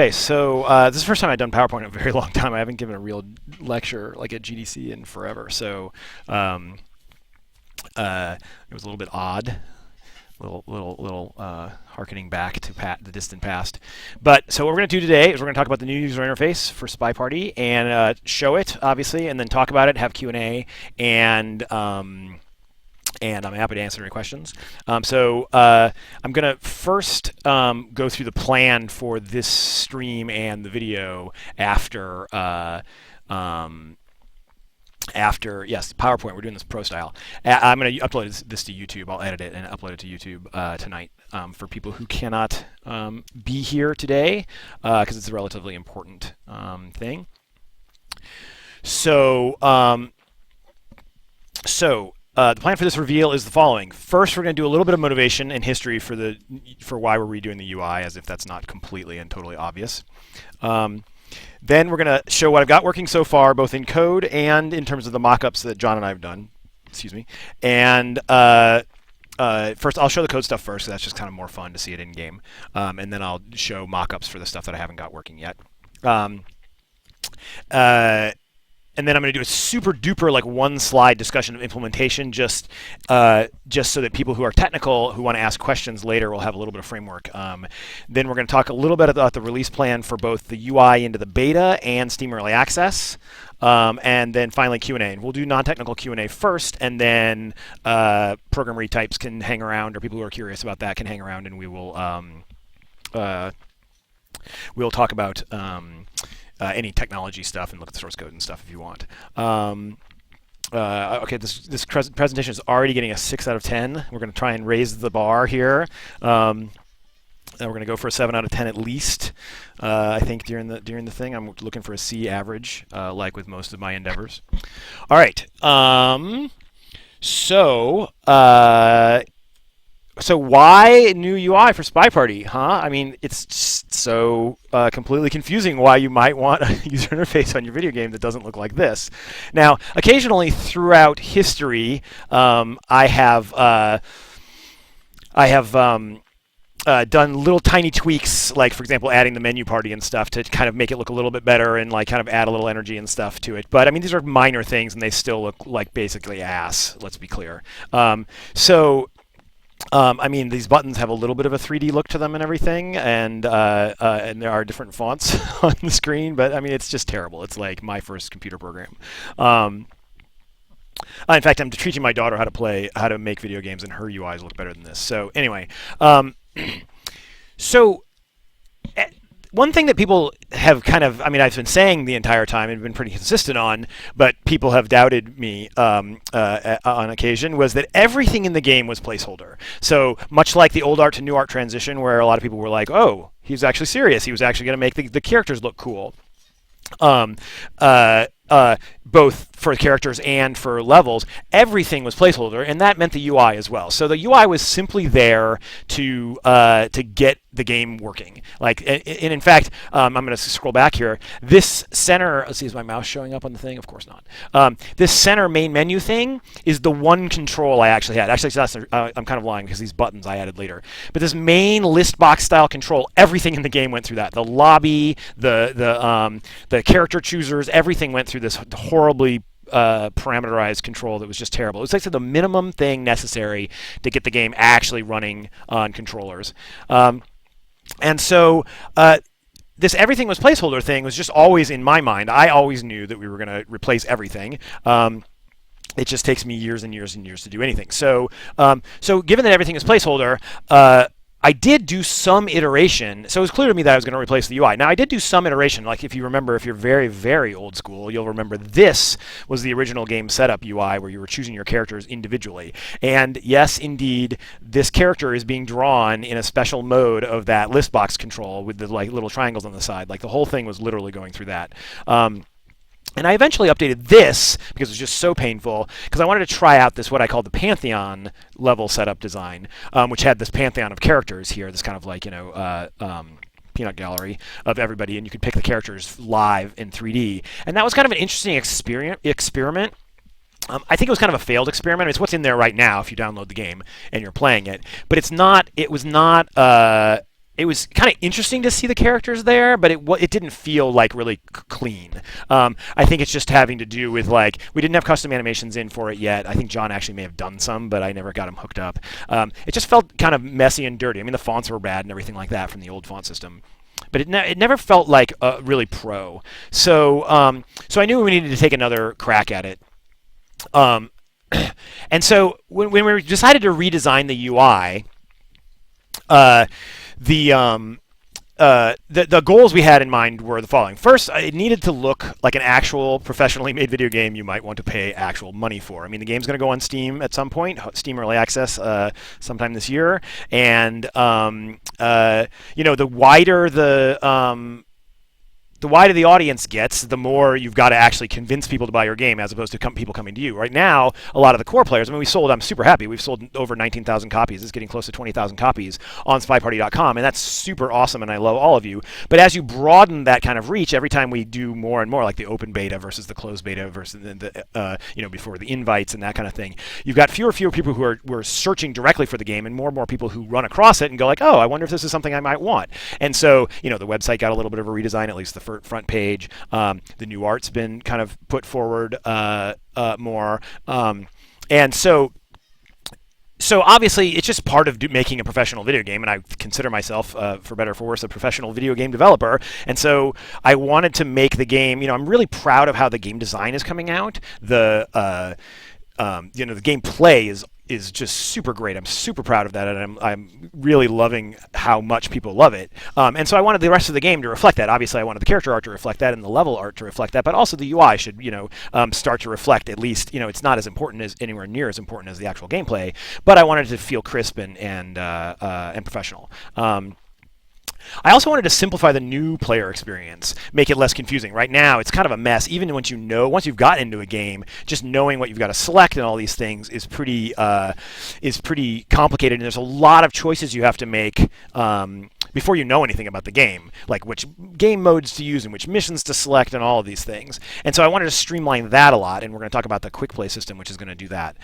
Okay, so this is the first time I've done PowerPoint in a very long time. I haven't given a real lecture like at GDC in forever, so um, it was a little bit odd, little harkening back to the distant past. But so what we're going to do today is we're going to talk about the new user interface for SpyParty and show it, obviously, and then talk about it, have Q&A, and I'm happy to answer any questions. I'm going to first go through the plan for this stream and the video after, yes, PowerPoint. We're doing this pro style. I'm going to upload this to YouTube. I'll edit it and upload it to YouTube tonight for people who cannot be here today because it's a relatively important thing. The plan for this reveal is the following. First, we're going to do a little bit of motivation and history for why we're redoing the UI, as if that's not completely and totally obvious. Then we're going to show what I've got working so far, both in code and in terms of the mockups that John and I have done. Excuse me. And first, I'll show the code stuff first. So that's just kind of more fun to see it in game. And then I'll show mockups for the stuff that I haven't got working yet. And then I'm going to do a super duper like one slide discussion of implementation, just so that people who are technical who want to ask questions later will have a little bit of framework. Then we're going to talk a little bit about the release plan for both the UI into the beta and Steam Early Access. And then finally Q&A. And we'll do non-technical Q&A first, and then program retypes can hang around, or people who are curious about that can hang around, and we'll talk about any technology stuff and look at the source code and stuff if you want. Okay, this presentation is already getting a 6 out of 10. We're going to try and raise the bar here. And we're going to go for a 7 out of 10 at least. I think during the thing, I'm looking for a C average, like with most of my endeavors. All right. So why new UI for SpyParty, huh? I mean, it's just so completely confusing why you might want a user interface on your video game that doesn't look like this. Now, occasionally throughout history, I have done little tiny tweaks, like for example, adding the menu party and stuff to kind of make it look a little bit better and like kind of add a little energy and stuff to it. But I mean, these are minor things, and they still look like basically ass. Let's be clear. I mean, these buttons have a little bit of a 3D look to them and everything, and there are different fonts on the screen, but I mean, it's just terrible. It's like my first computer program. In fact, I'm teaching my daughter how to make video games, and her UIs look better than this. So anyway, one thing that people have kind of, I mean, I've been saying the entire time and been pretty consistent on, but people have doubted me on occasion, was that everything in the game was placeholder. So much like the old art to new art transition, where a lot of people were like, oh, he's actually serious. He was actually going to make the characters look cool. Both for characters and for levels, everything was placeholder, and that meant the UI as well. So the UI was simply there to get the game working. Like, and in fact, I'm going to scroll back here. This center, let's see, is my mouse showing up on the thing? Of course not. This center main menu thing is the one control I actually had. Actually, it's not, I'm kind of lying because these buttons I added later. But this main list box style control, everything in the game went through that. The lobby, the character choosers, everything went through this horribly parameterized control that was just terrible. It was like the minimum thing necessary to get the game actually running on controllers. And so this everything was placeholder thing was just always in my mind. I always knew that we were going to replace everything. It just takes me years and years and years to do anything. So given that everything is placeholder, I did do some iteration. So it was clear to me that I was going to replace the UI. Now, I did do some iteration. Like if you remember, if you're very, very old school, you'll remember this was the original game setup UI where you were choosing your characters individually. And yes, indeed, this character is being drawn in a special mode of that list box control with the like little triangles on the side. Like the whole thing was literally going through that. And I eventually updated this because it was just so painful, because I wanted to try out this, what I call the Pantheon level setup design, which had this pantheon of characters here, this kind of like, peanut gallery of everybody, and you could pick the characters live in 3D. And that was kind of an interesting experiment. I think it was kind of a failed experiment. It's what's in there right now if you download the game and you're playing it. But it was not it was kind of interesting to see the characters there, but it didn't feel like really clean. I think it's just having to do with like we didn't have custom animations in for it yet. I think John actually may have done some, but I never got them hooked up. It just felt kind of messy and dirty. I mean, the fonts were bad and everything like that from the old font system, but it never felt like really pro. So so I knew we needed to take another crack at it. And so when we decided to redesign the UI, the goals we had in mind were the following. First, it needed to look like an actual professionally made video game you might want to pay actual money for. I mean, the game's going to go on Steam at some point, Steam Early Access sometime this year, and the wider the audience gets, the more you've got to actually convince people to buy your game as opposed to people coming to you. Right now, a lot of the core players, I mean, I'm super happy. We've sold over 19,000 copies. It's getting close to 20,000 copies on SpyParty.com, and that's super awesome, and I love all of you. But as you broaden that kind of reach, every time we do more and more, like the open beta versus the closed beta versus before the invites and that kind of thing, you've got fewer people who are searching directly for the game, and more people who run across it and go like, oh, I wonder if this is something I might want. And so, the website got a little bit of a redesign, at least the front page. The new art's been kind of put forward more, and so obviously it's just part of making a professional video game, and I consider myself, for better or for worse, a professional video game developer. And so I wanted to make the game. I'm really proud of how the game design is coming out. The gameplay is just super great. I'm super proud of that, and I'm really loving how much people love it. And so I wanted the rest of the game to reflect that. Obviously, I wanted the character art to reflect that and the level art to reflect that, but also the UI should, start to reflect at least, it's not as important as anywhere near as important as the actual gameplay, but I wanted it to feel crisp and professional. I also wanted to simplify the new player experience, make it less confusing. Right now, it's kind of a mess. Even once you've gotten into a game, just knowing what you've got to select and all these things is pretty complicated. And there's a lot of choices you have to make before you know anything about the game, like which game modes to use and which missions to select and all of these things. And so I wanted to streamline that a lot, and we're going to talk about the QuickPlay system, which is going to do that.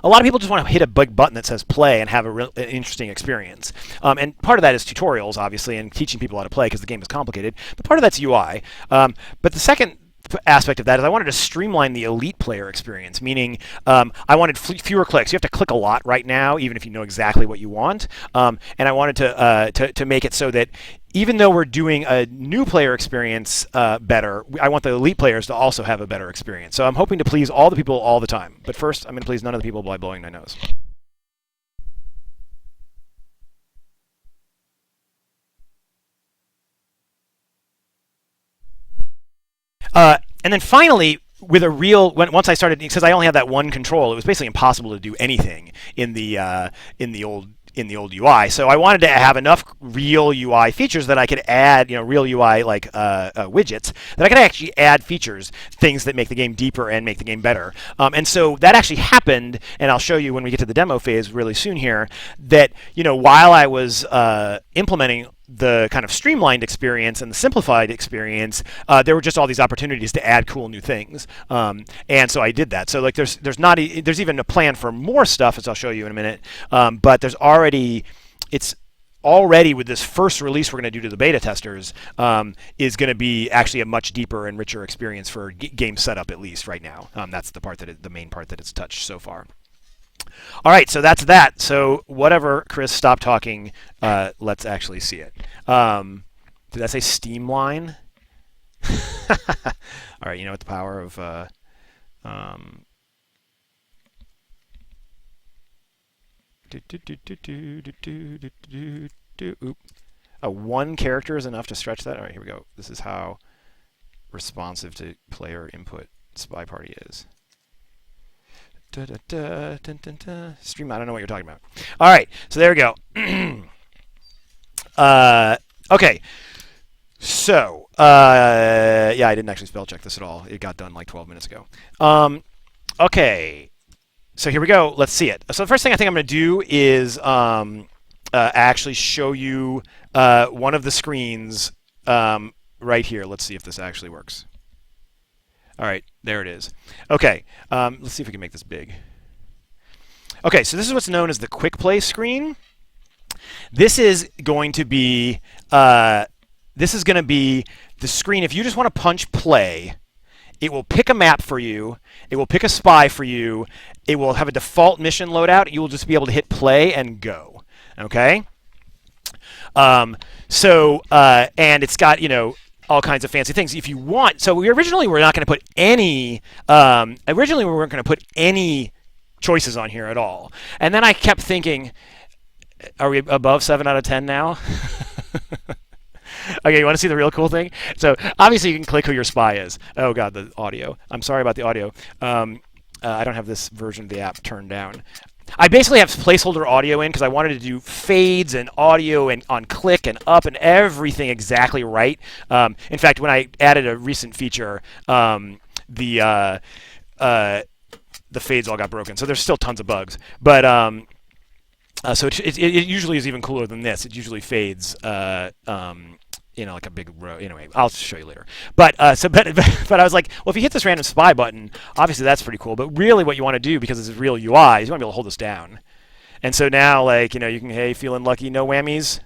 A lot of people just want to hit a big button that says play and have an interesting experience. And part of that is tutorials, obviously, and teaching people how to play because the game is complicated. But part of that's UI. But the second aspect of that is I wanted to streamline the elite player experience, meaning I wanted fewer clicks. You have to click a lot right now, even if you know exactly what you want. And I wanted to make it so that even though we're doing a new player experience better, I want the elite players to also have a better experience. So I'm hoping to please all the people all the time. But first, I'm going to please none of the people by blowing my nose. And then finally, with a real, once I started, because I only had that one control, it was basically impossible to do anything in the old UI. So I wanted to have enough real UI features that I could add, real UI like widgets, that I could actually add features, things that make the game deeper and make the game better. And so that actually happened, and I'll show you when we get to the demo phase really soon here, that, while I was implementing the kind of streamlined experience and the simplified experience, there were just all these opportunities to add cool new things, and so I did that. So like there's even a plan for more stuff, as I'll show you in a minute, but it's already with this first release we're going to do to the beta testers, is going to be actually a much deeper and richer experience for game setup, at least right now. That's the main part that it's touched so far. All right, so that's that. So whatever, Chris, stop talking. Let's actually see it. Did I say Steamline? All right, what the power of one character is enough to stretch that. All right, here we go. This is how responsive to player input SpyParty is. Stream, I don't know what you're talking about. All right, so there we go. Okay, so yeah, I didn't actually spell check this at all. It got done like 12 minutes ago. Okay, so here we go. Let's see it. So the first thing I think I'm going to do is actually show you one of the screens right here. Let's see if this actually works. All right, there it is. Okay, let's see if we can make this big. Okay, so this is what's known as the QuickPlay screen. This is going to be uh, this is going to be the screen. If you just want to punch play, it will pick a map for you. It will pick a spy for you. It will have a default mission loadout. You will just be able to hit play and go. Okay. And it's got all kinds of fancy things if you want. So we originally were not going to put any. Originally we weren't going to put any choices on here at all. And then I kept thinking, are we above 7 out of 10 now? Okay, you want to see the real cool thing? So obviously you can click who your spy is. Oh god, the audio. I'm sorry about the audio. I don't have this version of the app turned down. I basically have placeholder audio in because I wanted to do fades and audio and on click and up and everything exactly right. In fact, when I added a recent feature, the fades all got broken. So there's still tons of bugs. But so it usually is even cooler than this. It usually fades. Like a big row. Anyway, I'll show you later. But I was like, well, if you hit this random spy button, obviously that's pretty cool. But really, what you want to do, because it's real UI, is you want to be able to hold this down. And so now, you can, hey, feeling lucky, no whammies.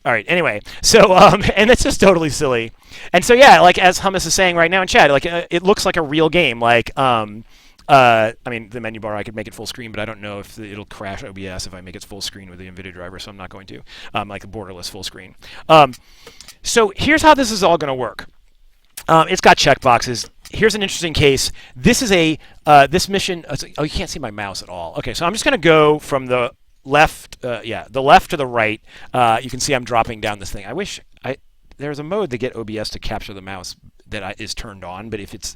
All right. Anyway, so and it's just totally silly. And so yeah, as Hummus is saying right now in chat, it looks like a real game. I mean, the menu bar, I could make it full screen, but I don't know if it'll crash OBS if I make it full screen with the NVIDIA driver, so I'm not going to. Like a borderless full screen. So here's how this is all going to work. It's got checkboxes. Here's an interesting case. This is this mission. Oh, you can't see my mouse at all. Okay, so I'm just going to go from the left, the left to the right. You can see I'm dropping down this thing. I wish there's a mode to get OBS to capture the mouse that is turned on, but if it's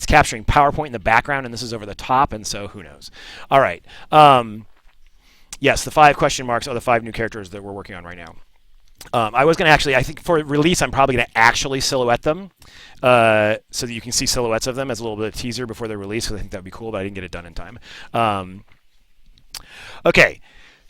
capturing PowerPoint in the background, and this is over the top, and so who knows? All right. Yes, the 5 question marks are the 5 new characters that we're working on right now. I was going to actually, I think for release, I'm probably going to actually silhouette them so that you can see silhouettes of them as a little bit of teaser before they're released, because I think that would be cool, but I didn't get it done in time. Okay.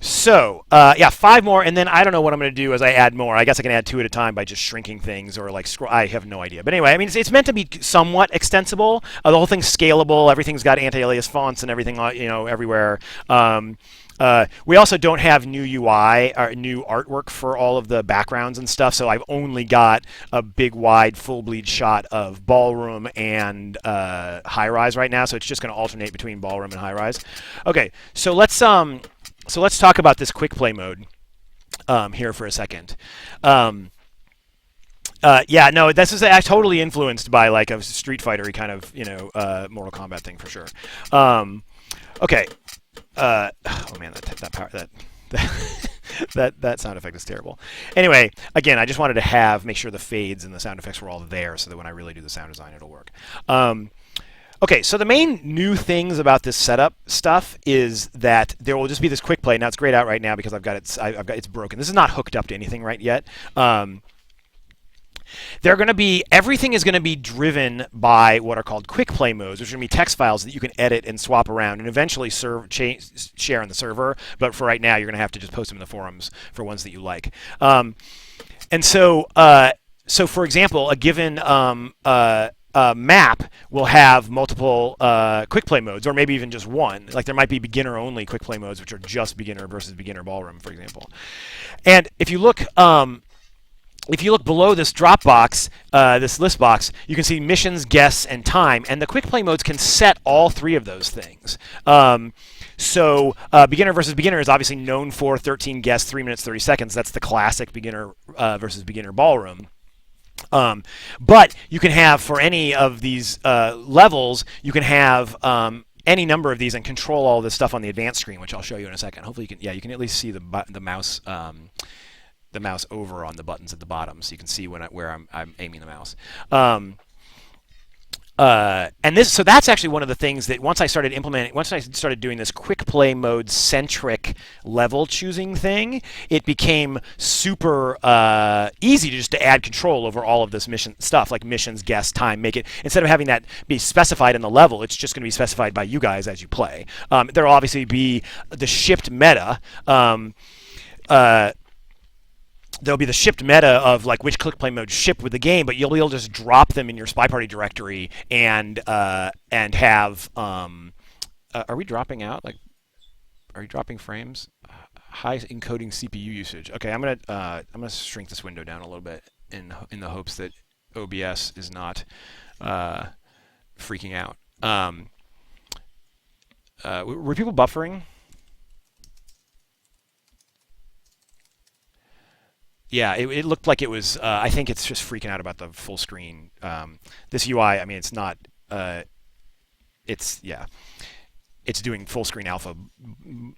So, 5 more, and then I don't know what I'm going to do as I add more. I guess I can add 2 at a time by just shrinking things or scroll. I have no idea. But anyway, I mean, it's meant to be somewhat extensible. The whole thing's scalable. Everything's got anti-alias fonts and everything, everywhere. We also don't have new UI or new artwork for all of the backgrounds and stuff, so I've only got a big, wide, full bleed shot of ballroom and high-rise right now, so it's just going to alternate between ballroom and high-rise. Okay, so let's talk about this QuickPlay mode here for a second. This is totally influenced by a Street Fighter-y kind of Mortal Kombat thing for sure. Okay. Oh man, that sound effect is terrible. Anyway, again, I just wanted to make sure the fades and the sound effects were all there, so that when I really do the sound design, it'll work. Okay, so the main new things about this setup stuff is that there will just be this quick play. Now it's grayed out right now because it's broken. This is not hooked up to anything right yet. Everything is going to be driven by what are called quick play modes, which are going to be text files that you can edit and swap around and eventually share on the server. But for right now, you're going to have to just post them in the forums for ones that you like. So for example, a given map will have multiple quick play modes, or maybe even just one. There might be beginner-only quick play modes, which are just beginner versus beginner ballroom, for example. And if you look below this drop box, this list box, you can see missions, guests, and time. And the quick play modes can set all 3 of those things. Beginner versus beginner is obviously known for 13 guests, 3 minutes, 30 seconds. That's the classic beginner versus beginner ballroom. But you can have, for any of these levels, you can have any number of these and control all this stuff on the advanced screen, which I'll show you in a second. Hopefully you can at least see the mouse. The mouse over on the buttons at the bottom, so you can see where I'm aiming the mouse. So that's actually one of the things that once I started doing this quick play mode centric level choosing thing, it became super easy to add control over all of this mission stuff, like missions, guests, time. Make it, instead of having that be specified in the level, it's just going to be specified by you guys as you play. There'll obviously be the shipped meta. There'll be the shipped meta of which click play modes ship with the game, but you'll be able to just drop them in your SpyParty directory and have. Are we dropping out? Are you dropping frames? high encoding CPU usage. Okay, I'm gonna shrink this window down a little bit in the hopes that OBS is not freaking out. Were people buffering? Yeah, it looked like it was. I think it's just freaking out about the full screen. This UI, I mean, it's not. It's yeah, it's doing full screen alpha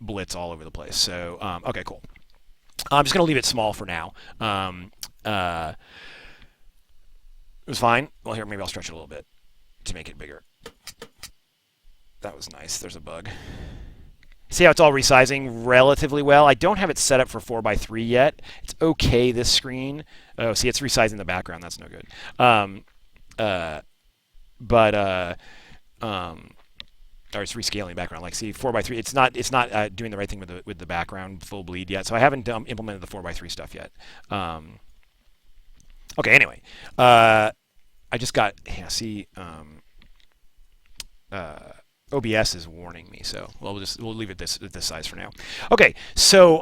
blitz all over the place. So okay, cool. I'm just gonna leave it small for now. It was fine. Well, here maybe I'll stretch it a little bit to make it bigger. That was nice. There's a bug. See how it's all resizing relatively well? I don't have it set up for 4:3 yet. It's okay, this screen. Oh, see, it's resizing the background. That's no good. Or it's rescaling the background. Like, see, 4:3. It's not doing the right thing with the background full bleed yet. So I haven't implemented the 4:3 stuff yet. Okay. Anyway, I just got. Yeah, see. OBS is warning me, so we'll leave it this size for now. Okay, so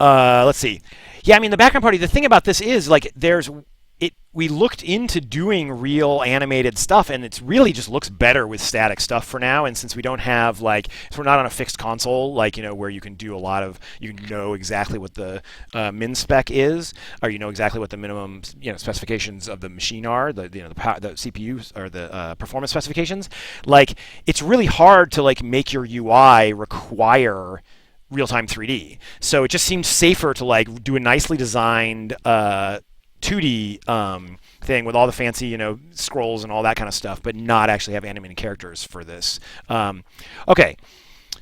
let's see. Yeah, I mean the background party. The thing about this is like we looked into doing real animated stuff, and it really just looks better with static stuff for now. And since we don't have so we're not on a fixed console, where you can do a lot of, you know exactly what the min spec is, or you know exactly what the minimum specifications of the machine are, the CPU or the performance specifications. It's really hard to make your UI require real-time 3D. So it just seems safer to do a nicely designed 2D thing with all the fancy, scrolls and all that kind of stuff, but not actually have animated characters for this. Okay,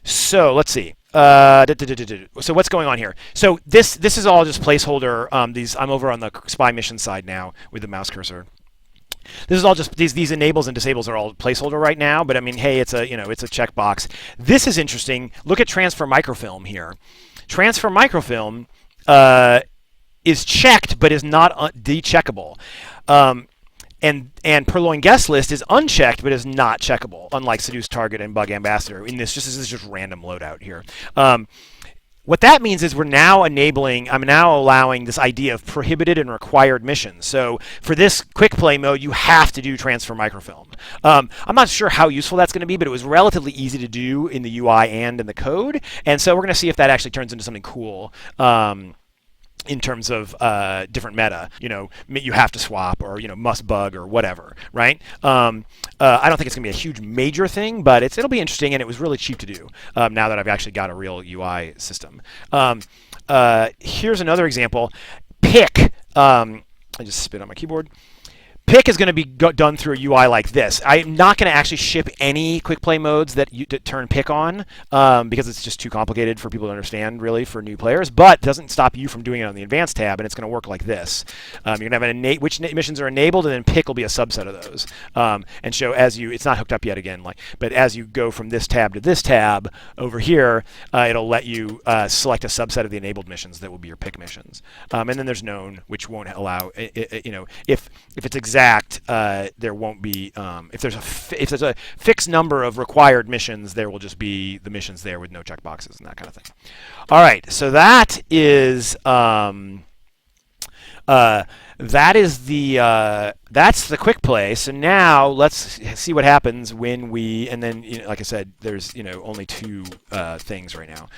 so let's see. So what's going on here? So this is all just placeholder. I'm over on the spy mission side now with the mouse cursor. This is all just these enables and disables are all placeholder right now, but I mean, hey, it's a checkbox. This is interesting. Look at transfer microfilm here. Transfer microfilm is checked but is not decheckable. And Purloin Guest List is unchecked but is not checkable, unlike Seduce Target and Bug Ambassador. This is just random loadout here. What that means is I'm now allowing this idea of prohibited and required missions. So for this quick play mode, you have to do transfer microfilm. I'm not sure how useful that's going to be, but it was relatively easy to do in the UI and in the code. And so we're going to see if that actually turns into something cool. In terms of different meta, you have to swap or must bug or whatever, right? I don't think it's gonna be a huge major thing, but it'll be interesting, and it was really cheap to do now that I've actually got a real UI system. Here's another example. Pick. I just spit on my keyboard. Pick is going to be done through a UI like this. I'm not going to actually ship any quick play modes that turn pick on because it's just too complicated for people to understand, really, for new players. But it doesn't stop you from doing it on the advanced tab, and it's going to work like this. You're going to have which missions are enabled, and then pick will be a subset of those. And show it's not hooked up yet again, but as you go from this tab to this tab over here, it'll let you select a subset of the enabled missions that will be your pick missions. And then there's known, which won't allow, if it's exact, there won't be if there's a fixed number of required missions, there will just be the missions there with no checkboxes and that kind of thing. All right, so that's the quick play. So now let's see what happens when we, and then like I said, there's only two things right now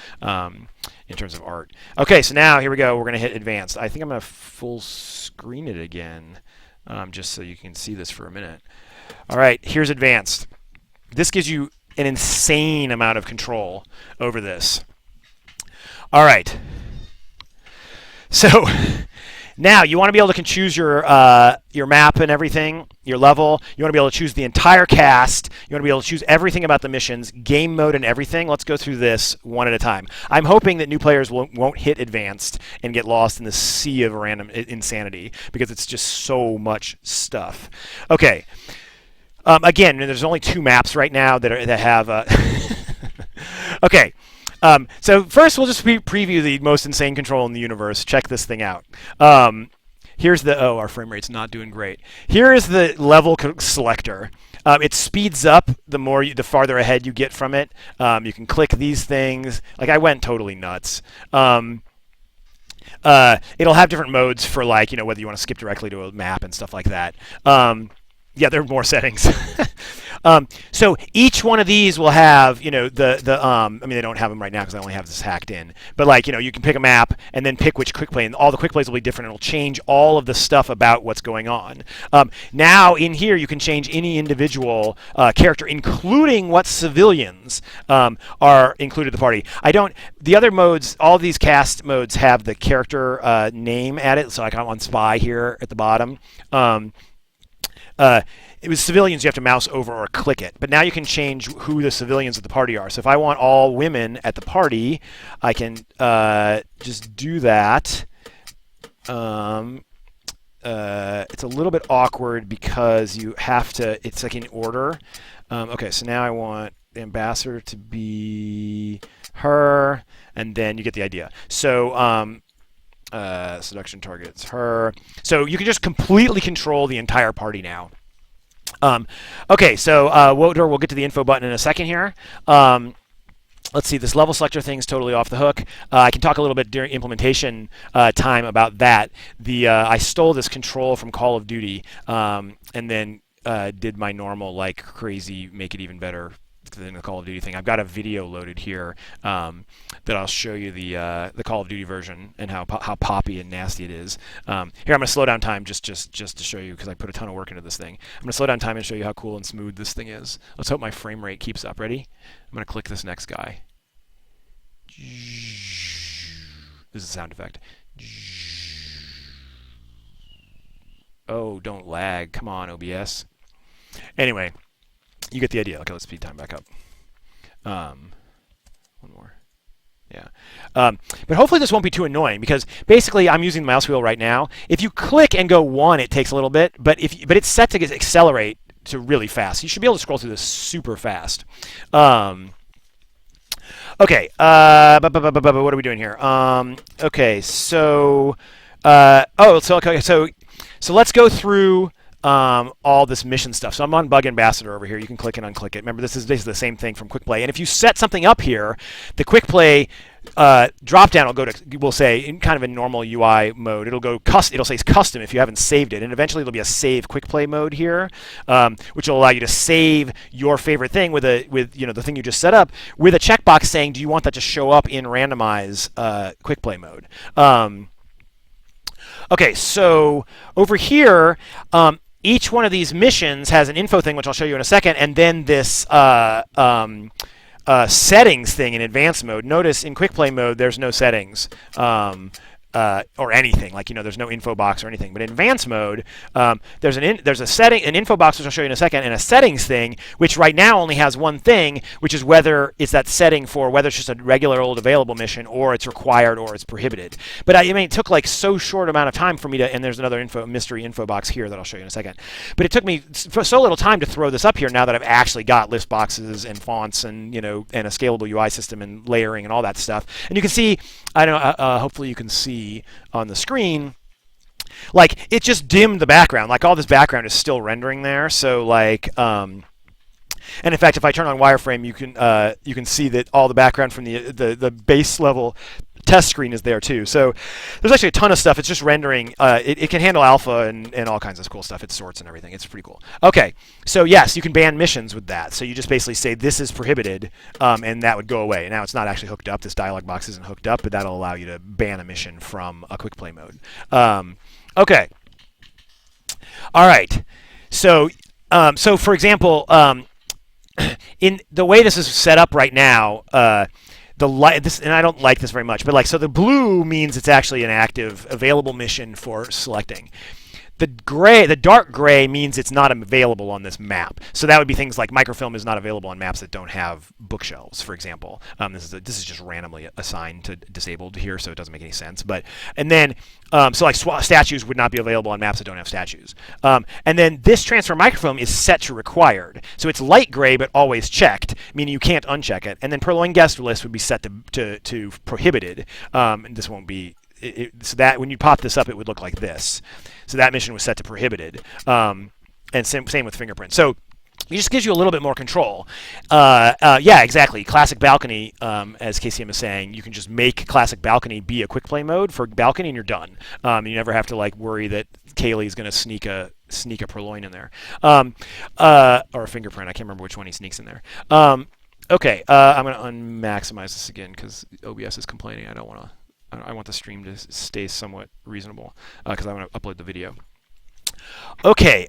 in terms of art. Okay, so now here we go. We're gonna hit advanced. I think I'm gonna full screen it again. Just so you can see this for a minute. All right, here's advanced. This gives you an insane amount of control over this. All right. So now you want to be able to choose your map and everything, your level. You want to be able to choose the entire cast. You want to be able to choose everything about the missions, game mode and everything. Let's go through this one at a time. I'm hoping that new players won't hit advanced and get lost in the sea of random insanity because it's just so much stuff. Okay. Again, there's only 2 maps right now that have. Okay. So first, we'll just preview the most insane control in the universe. Check this thing out. Here's our frame rate's not doing great. Here is the level selector. It speeds up the farther ahead you get from it. You can click these things. Like I went totally nuts. It'll have different modes for like whether you want to skip directly to a map and stuff like that. Yeah, there are more settings. So each one of these will have, I mean, they don't have them right now because I only have this hacked in. But like, you can pick a map and then pick which QuickPlay, and all the QuickPlays will be different. It'll change all of the stuff about what's going on. Now in here, you can change any individual character, including what civilians are included in the party. The other modes, all these cast modes have the character name at it. So like I'm on Spy here at the bottom. It was civilians, you have to mouse over or click it. But now you can change who the civilians of the party are. So if I want all women at the party, I can just do that. It's a little bit awkward because you have to, it's like in order. Okay, so now I want the ambassador to be her, and then you get the idea. So seduction targets her. So you can just completely control the entire party now. Okay, so we'll get to the info button in a second here. Let's see, this level selector thing's totally off the hook. I can talk a little bit during implementation time about that. I stole this control from Call of Duty and then did my normal like crazy make it even better than the Call of Duty thing. I've got a video loaded here that I'll show you the Call of Duty version and how poppy and nasty it is. Here, I'm going to slow down time just to show you because I put a ton of work into this thing. I'm going to slow down time and show you how cool and smooth this thing is. Let's hope my frame rate keeps up. Ready? I'm going to click this next guy. This is a sound effect. Oh, don't lag. Come on, OBS. Anyway, you get the idea. Okay, let's speed time back up. One more. Yeah. But hopefully this won't be too annoying because basically I'm using the mouse wheel right now. If you click and go 1, it takes a little bit, but it's set to accelerate to really fast. You should be able to scroll through this super fast. Okay. What are we doing here? Okay. So so let's go through all this mission stuff. So I'm on Bug Ambassador over here. You can click and unclick it. Remember, this is basically the same thing from QuickPlay. And if you set something up here, the QuickPlay drop-down will say, in kind of a normal UI mode, it'll say custom if you haven't saved it. And eventually there'll be a save QuickPlay mode here, which will allow you to save your favorite thing with the thing you just set up with a checkbox saying, do you want that to show up in randomize QuickPlay mode? Okay, so over here, each one of these missions has an info thing, which I'll show you in a second, and then this settings thing in advanced mode. Notice in QuickPlay mode, there's no settings or anything. Like, there's no info box or anything. But in advanced mode, there's an info box, which I'll show you in a second, and a settings thing, which right now only has one thing, which is whether it's that setting for whether it's just a regular old available mission or it's required or it's prohibited. But it took like so short amount of time for me to, and there's another mystery info box here that I'll show you in a second. But it took me for so little time to throw this up here now that I've actually got list boxes and fonts and, and a scalable UI system and layering and all that stuff. And you can see, I don't know, hopefully you can see on the screen, like it just dimmed the background. Like all this background is still rendering there. So like, and in fact, if I turn on wireframe, you can see that all the background from the base level test screen is there too. So there's actually a ton of stuff. It's just rendering. It can handle alpha and all kinds of cool stuff. It sorts and everything. It's pretty cool. Okay, so yes, you can ban missions with that. So you just basically say this is prohibited, and that would go away. Now it's not actually hooked up. This dialog box isn't hooked up, but that'll allow you to ban a mission from a quick play mode. Okay. All right. So for example, in the way this is set up right now. And I don't like this very much, but so the blue means it's actually an active available mission for selecting. The dark gray means it's not available on this map. So that would be things like microfilm is not available on maps that don't have bookshelves, for example. This is just randomly assigned to disabled here, so it doesn't make any sense. And then so like statues would not be available on maps that don't have statues. And then this transfer microfilm is set to required. So it's light gray but always checked, meaning you can't uncheck it. And then purloined guest list would be set to prohibited. And this won't be. So that when you pop this up, it would look like this. So that mission was set to prohibited, and same with fingerprint. So It just gives you a little bit more control. Yeah, exactly. Classic balcony, as KCM is saying, you can just make classic balcony be a quick play mode for balcony, and you're done. You never have to like worry that Kaylee's going to sneak a purloin in there, or a fingerprint. I can't remember which one he sneaks in there. Okay, I'm going to unmaximize this again because OBS is complaining. I don't want to. I want the stream to stay somewhat reasonable because I want to upload the video. Okay,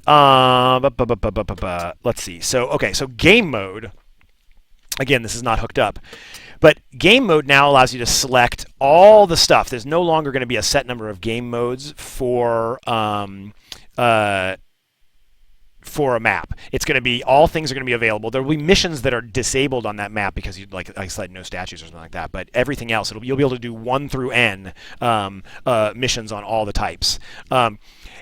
let's see. So game mode. Again, this is not hooked up, but game mode now allows you to select all the stuff. There's no longer going to be a set number of game modes for a map. It's going to be all things are going to be available. There will be missions that are disabled on that map because you like I said, no statues or something like that. But everything else, you'll be able to do 1 through N missions on all the types.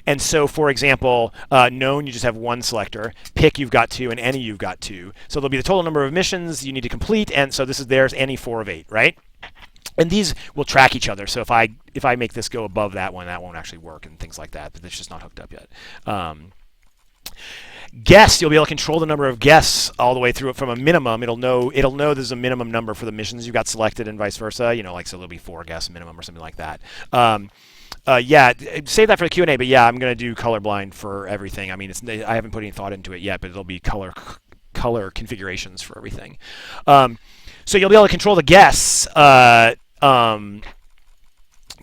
And so, for example, known, you just have 1 selector. Pick, you've got 2, and any, you've got 2. So there'll be the total number of missions you need to complete, and so there's any 4 of 8, right? And these will track each other. So if I make this go above that one, that won't actually work, and things like that. But it's just not hooked up yet. Guests, you'll be able to control the number of guests all the way through it from a minimum. It'll know there's a minimum number for the missions you've got selected, and vice versa. Like so there'll be 4 guests minimum or something like that. Yeah, save that for the Q&A, but yeah, I'm going to do colorblind for everything. I mean, I haven't put any thought into it yet, but it'll be color configurations for everything. So you'll be able to control the guests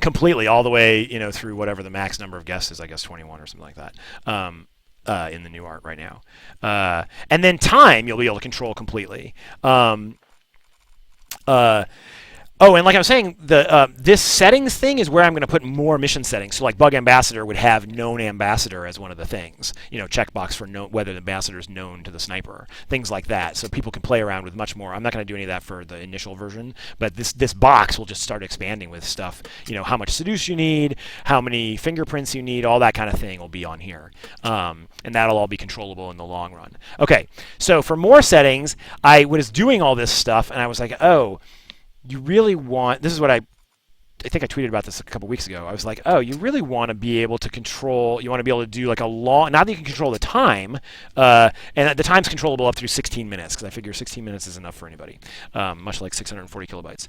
completely all the way, through whatever the max number of guests is, I guess 21 or something like that, in the new art right now. And then time, you'll be able to control completely. Oh, and like I was saying, this settings thing is where I'm going to put more mission settings. So like Bug Ambassador would have known ambassador as one of the things. Checkbox for whether the ambassador is known to the sniper. Things like that. So people can play around with much more. I'm not going to do any of that for the initial version, but this box will just start expanding with stuff. How much seduce you need, how many fingerprints you need, all that kind of thing will be on here. And that'll all be controllable in the long run. Okay, so for more settings, I was doing all this stuff, and I was like, oh, you really want, this is what I think I tweeted about this a couple weeks ago. I was like, oh, you really want to be able to control, you want to be able to do like a long, now that you can control the time, and the time's controllable up through 16 minutes, because I figure 16 minutes is enough for anybody, much like 640 kilobytes.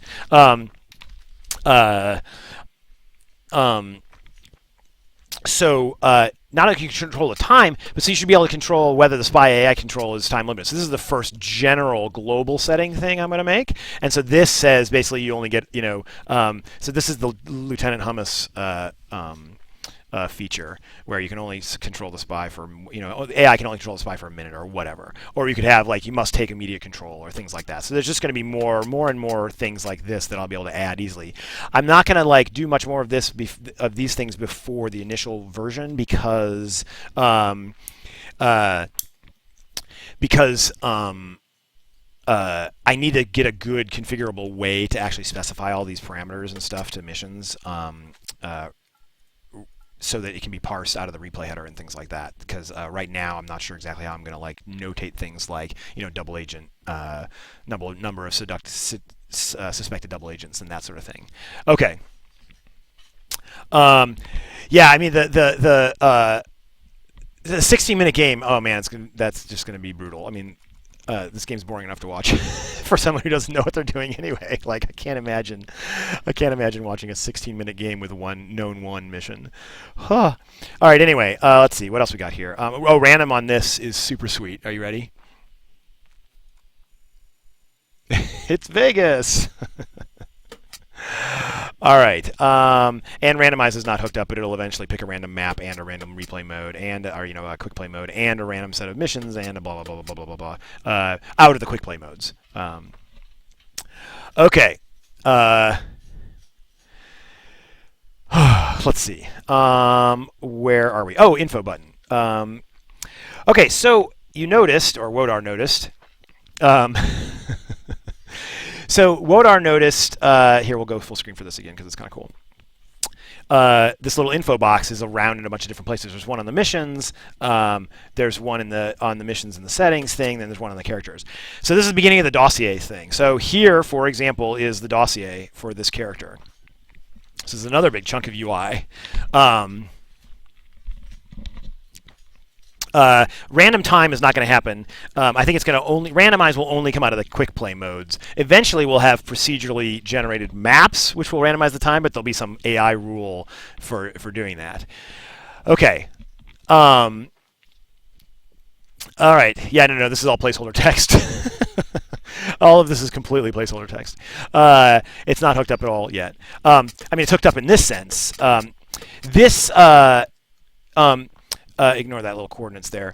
So not only can you control the time, but so you should be able to control whether the spy AI control is time limited. So this is the first general global setting thing I'm going to make. And so this says basically you only get, so this is the Lieutenant Hummus feature where you can only control the spy for, AI can only control the spy for a minute or whatever. Or you could have like, you must take immediate control or things like that. So there's just going to be more and more things like this that I'll be able to add easily. I'm not going to like do much more of these things before the initial version because I need to get a good configurable way to actually specify all these parameters and stuff to missions. So that it can be parsed out of the replay header and things like that. Because right now I'm not sure exactly how I'm going to like notate things like double agent, number of suspected double agents and that sort of thing. Okay. Yeah, I mean the 16-minute game. Oh man, that's just going to be brutal. I mean, this game's boring enough to watch for someone who doesn't know what they're doing anyway. Like I can't imagine watching a 16-minute game with one mission. Huh. All right. Anyway, let's see what else we got here. Random on this is super sweet. Are you ready? It's Vegas. All right, and randomize is not hooked up, but it'll eventually pick a random map and a random replay mode, and a quick play mode, and a random set of missions, and a blah blah blah blah blah blah blah out of the quick play modes. Okay, let's see. Where are we? Oh, info button. Okay, so you noticed, or Wodar noticed. So Wodar noticed, here we'll go full screen for this again because it's kind of cool. This little info box is around in a bunch of different places. There's one on the missions, there's one on the missions and the settings thing, then there's one on the characters. So this is the beginning of the Dossier thing. So here, for example, is the Dossier for this character. This is another big chunk of UI. Random time is not going to happen. I think it's going to randomize will only come out of the QuickPlay modes. Eventually, we'll have procedurally generated maps, which will randomize the time, but there'll be some AI rule for doing that. Okay. All right. Yeah, no, this is all placeholder text. All of this is completely placeholder text. It's not hooked up at all yet. I mean, it's hooked up in this sense. Ignore that little coordinates there.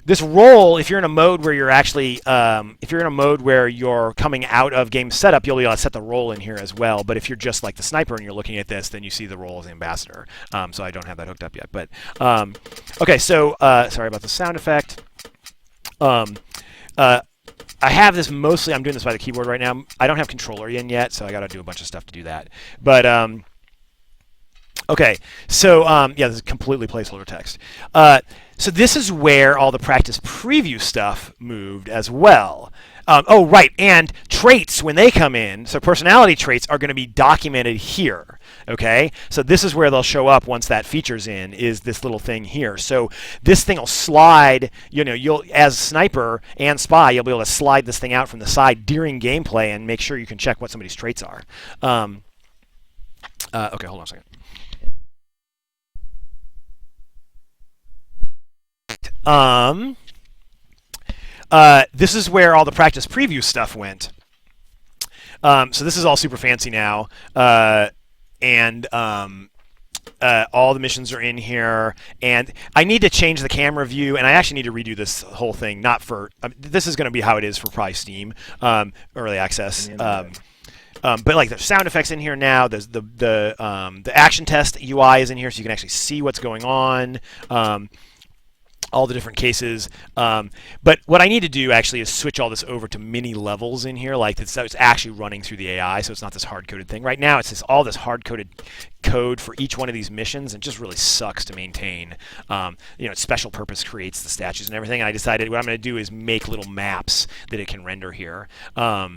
This roll, if you're in a mode where you're actually, if you're in a mode where you're coming out of game setup, you'll be able to set the roll in here as well. But if you're just like the sniper and you're looking at this, then you see the roll as the ambassador. So I don't have that hooked up yet. But okay, so sorry about the sound effect. I have this mostly. I'm doing this by the keyboard right now. I don't have controller in yet, so I got to do a bunch of stuff to do that. But okay, so yeah, this is completely placeholder text. So this is where all the practice preview stuff moved as well. Oh, right, and traits when they come in, so personality traits are going to be documented here, okay? So this is where they'll show up once that feature's in, is this little thing here. So this thing will slide, you'll, as sniper and spy, you'll be able to slide this thing out from the side during gameplay and make sure you can check what somebody's traits are. Okay, hold on a second. This is where all the practice preview stuff went. So this is all super fancy now, and all the missions are in here. And I need to change the camera view, and I actually need to redo this whole thing. Not for this is going to be how it is for probably Steam early access. But like the sound effects in here now. There's the action test UI is in here, so you can actually see what's going on. All the different cases. But what I need to do actually is switch all this over to mini levels in here, like it's actually running through the AI, so it's not this hard-coded thing. Right now, it's all this hard-coded code for each one of these missions, and it just really sucks to maintain. Special purpose creates the statues and everything, and I decided what I'm going to do is make little maps that it can render here. But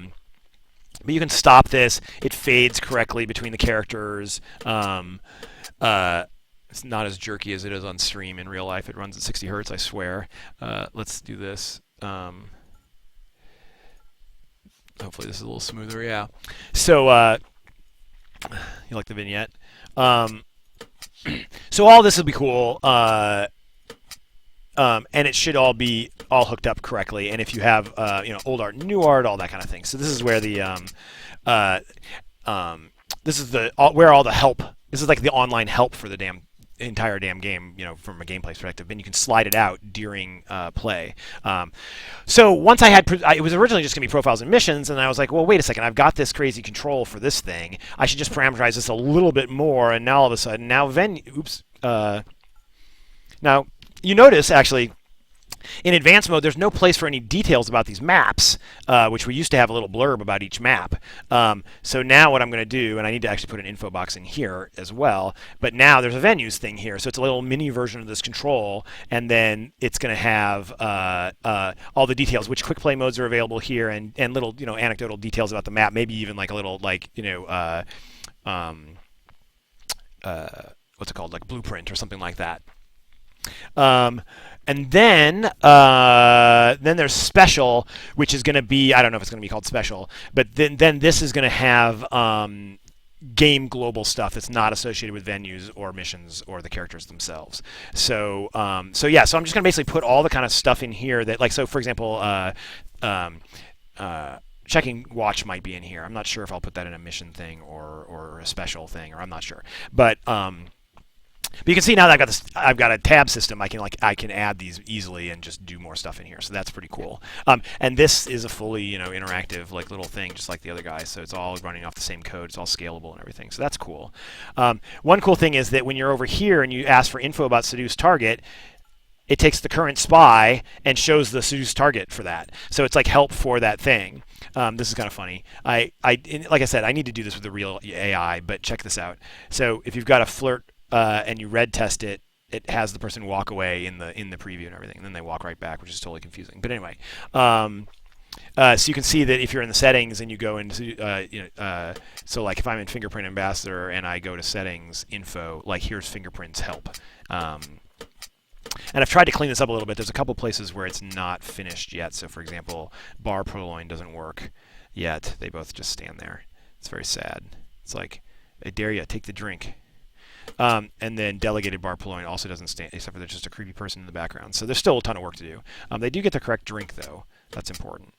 you can stop this. It fades correctly between the characters. It's not as jerky as it is on stream. In real life, it runs at 60 hertz, I swear. Let's do this. Hopefully this is a little smoother, yeah. So, you like the vignette? So all this will be cool. And it should all be hooked up correctly. And if you have, old art, new art, all that kind of thing. So this is where the, this is where all the help. This is like the online help for the entire damn game, from a gameplay perspective, and you can slide it out during play. So once I had, it was originally just going to be profiles and missions, and I was like, well, wait a second, I've got this crazy control for this thing. I should just parameterize this a little bit more, and now all of a sudden, now you notice, actually, in advanced mode, there's no place for any details about these maps, which we used to have a little blurb about each map. So now what I'm going to do, and I need to actually put an info box in here as well, but now there's a venues thing here. So it's a little mini version of this control, and then it's going to have all the details, which QuickPlay modes are available here, and little, anecdotal details about the map, maybe even like a little, like, what's it called, like blueprint or something like that. And then there's special, which is going to be, I don't know if it's going to be called special, but then this is going to have game global stuff that's not associated with venues or missions or the characters themselves. So I'm just going to basically put all the kind of stuff in here that, like, so for example, checking watch might be in here. I'm not sure if I'll put that in a mission thing or a special thing, or I'm not sure, but you can see now that I've got a tab system. I can add these easily and just do more stuff in here. So that's pretty cool. And this is a fully interactive like little thing, just like the other guys. So it's all running off the same code. It's all scalable and everything. So that's cool. One cool thing is that when you're over here and you ask for info about seduce target, it takes the current spy and shows the seduce target for that. So it's like help for that thing. This is kind of funny. Like I said, I need to do this with the real AI, but check this out. So if you've got a flirt and you red test it, it has the person walk away in the preview and everything, and then they walk right back, which is totally confusing. But anyway, so you can see that if you're in the settings and you go into, so like if I'm in Fingerprint Ambassador and I go to settings, info, like here's fingerprints help. And I've tried to clean this up a little bit. There's a couple places where it's not finished yet. So, for example, bar purloin doesn't work yet. They both just stand there. It's very sad. It's like, I dare you, take the drink. And then delegated bar purloin also doesn't stand, except for there's just a creepy person in the background. So there's still a ton of work to do. They do get the correct drink, though. That's important.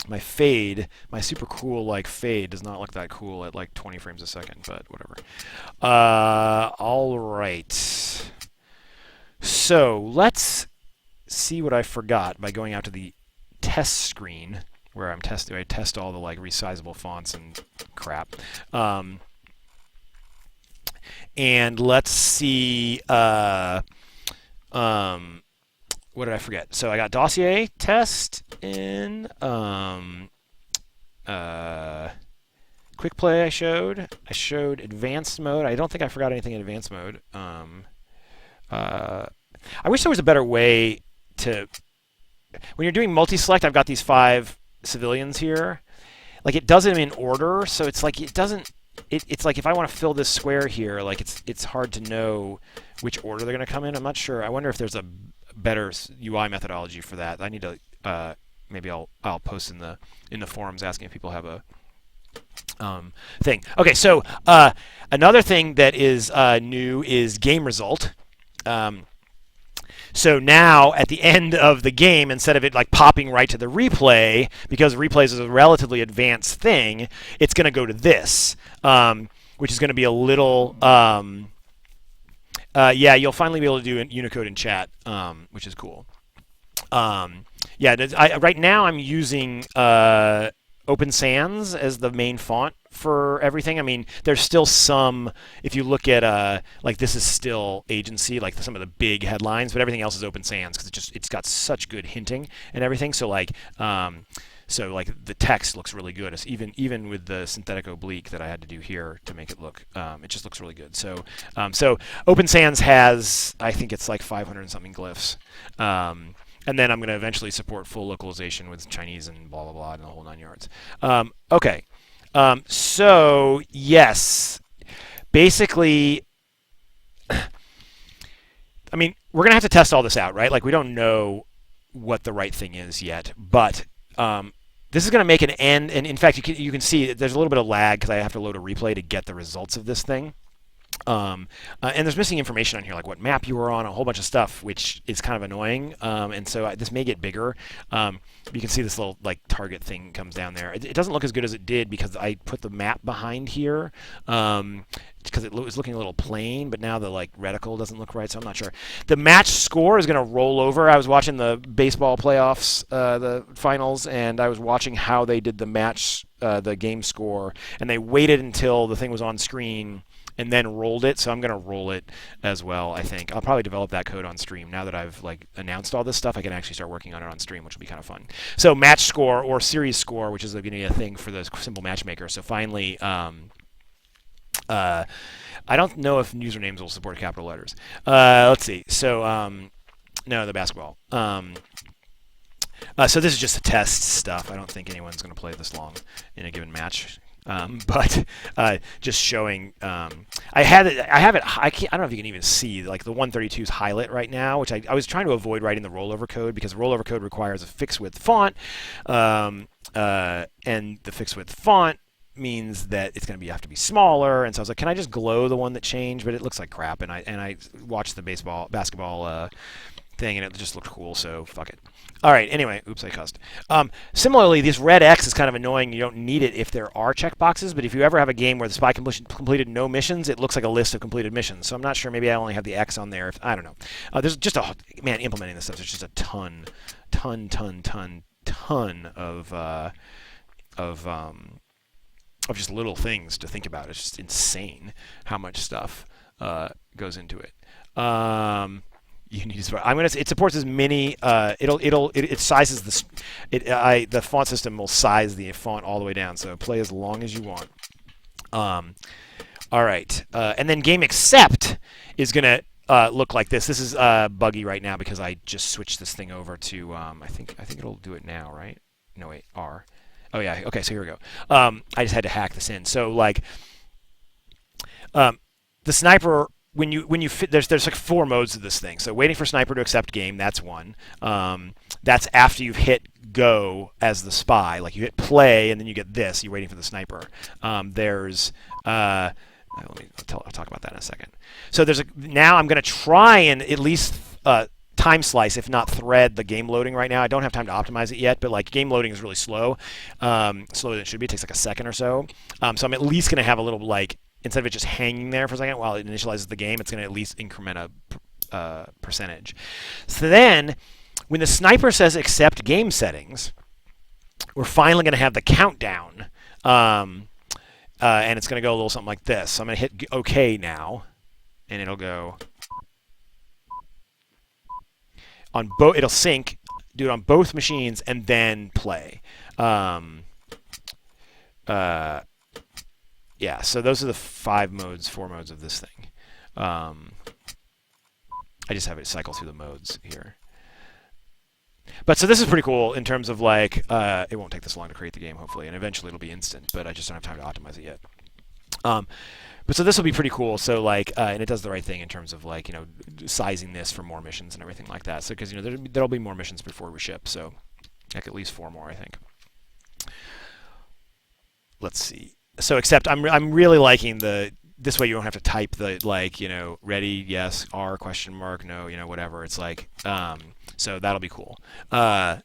My fade, my super cool like fade does not look that cool at like 20 frames a second, but whatever. All right. So let's see what I forgot by going out to the test screen where I test all the like resizable fonts and crap. And let's see. What did I forget? So I got Dossier test in QuickPlay. I showed advanced mode. I don't think I forgot anything in advanced mode. I wish there was a better way to, when you're doing multi-select, I've got these 5 civilians here. Like it does them in order, so it's like it doesn't. It's like if I want to fill this square here, like it's hard to know which order they're going to come in. I'm not sure. I wonder if there's a better UI methodology for that. I need to maybe I'll post in the forums asking if people have a thing. Okay, so another thing that is new is game result. So now at the end of the game, instead of it like popping right to the replay, because replays is a relatively advanced thing, it's going to go to this, which is going to be a little. Yeah, you'll finally be able to do Unicode in chat, which is cool. Right now I'm using Open Sans as the main font for everything. I mean, there's still some, if you look at, like this is still agency, like some of the big headlines, but everything else is Open Sans because it's got such good hinting and everything. So like the text looks really good. It's even with the synthetic oblique that I had to do here to make it look, it just looks really good. So Open Sans has, I think it's like 500 and something glyphs. And then I'm going to eventually support full localization with Chinese and blah, blah, blah, and the whole 9 yards. Okay. So, yes. Basically, I mean, we're going to have to test all this out, right? Like, we don't know what the right thing is yet. But this is going to make an end. And, in fact, you can see there's a little bit of lag because I have to load a replay to get the results of this thing. And there's missing information on here, like what map you were on, a whole bunch of stuff, which is kind of annoying. And so this may get bigger. You can see this little like target thing comes down there. It doesn't look as good as it did because I put the map behind here because it was looking a little plain, but now the like reticle doesn't look right, so I'm not sure. The match score is going to roll over. I was watching the baseball playoffs, the finals, and I was watching how they did the match, the game score, and they waited until the thing was on screen and then rolled it, so I'm going to roll it as well, I think. I'll probably develop that code on stream. Now that I've like announced all this stuff, I can actually start working on it on stream, which will be kind of fun. So match score or series score, which is going to be a thing for the simple matchmaker. So finally, I don't know if usernames will support capital letters. Let's see. So no, the basketball. So this is just a test stuff. I don't think anyone's going to play this long in a given match. But just showing, I have it. I don't know if you can even see like the 132's highlight right now, which I was trying to avoid writing the rollover code because rollover code requires a fixed width font, and the fixed width font means that it's going to have to be smaller. And so I was like, can I just glow the one that changed? But it looks like crap. And I watched the basketball thing, and it just looked cool. So fuck it. All right, anyway, oops, I cussed. Similarly, this red X is kind of annoying. You don't need it if there are checkboxes, but if you ever have a game where the spy completed no missions, it looks like a list of completed missions. So I'm not sure. Maybe I only have the X on there. I don't know. There's just implementing this stuff, there's just a ton of just little things to think about. It's just insane how much stuff goes into it. You need to. It supports as many. It sizes the font system will size the font all the way down. So play as long as you want. All right, and then game accept is gonna look like this. This is buggy right now because I just switched this thing over to. I think it'll do it now, right? No wait, R. Oh yeah. Okay, so here we go. I just had to hack this in. So like, the sniper there's like 4 modes of this thing. So waiting for sniper to accept game, that's one. That's after you've hit go as the spy. Like you hit play and then you get this. You're waiting for the sniper. There's I'll talk about that in a second. So now I'm going to try and at least time slice, if not thread, the game loading right now. I don't have time to optimize it yet, but like game loading is really slow, slower than it should be. It takes like a second or so. So I'm at least going to have a little like, instead of it just hanging there for a second while it initializes the game, it's going to at least increment a percentage. So then, when the sniper says accept game settings, we're finally going to have the countdown. And it's going to go a little something like this. So I'm going to hit OK now, and it'll go on both. It'll sync, do it on both machines, and then play. Yeah, so those are the 4 modes of this thing. I just have it cycle through the modes here. But so this is pretty cool in terms of like, it won't take this long to create the game, hopefully, and eventually it'll be instant, but I just don't have time to optimize it yet. But so this will be pretty cool. So like, and it does the right thing in terms of like, sizing this for more missions and everything like that. So because there'll be more missions before we ship, so like at least 4 more, I think. Let's see. So except I'm really liking this way you don't have to type the like, ready, yes, R, question mark, no, whatever. It's like, so that'll be cool. Yeah.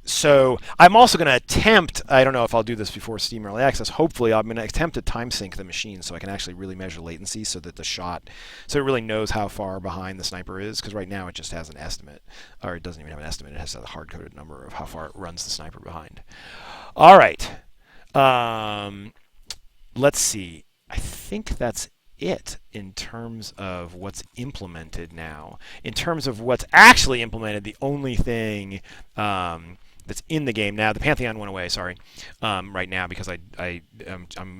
So I'm also going to attempt, I don't know if I'll do this before Steam Early Access, hopefully I'm going to attempt to time sync the machine so I can actually really measure latency so that so it really knows how far behind the sniper is, because right now it just has an estimate, or it doesn't even have an estimate, it has a hard-coded number of how far it runs the sniper behind. All right. Let's see. I think that's it in terms of what's implemented now. In terms of what's actually implemented, the only thing that's in the game now, the Pantheon went away, sorry, right now because I'm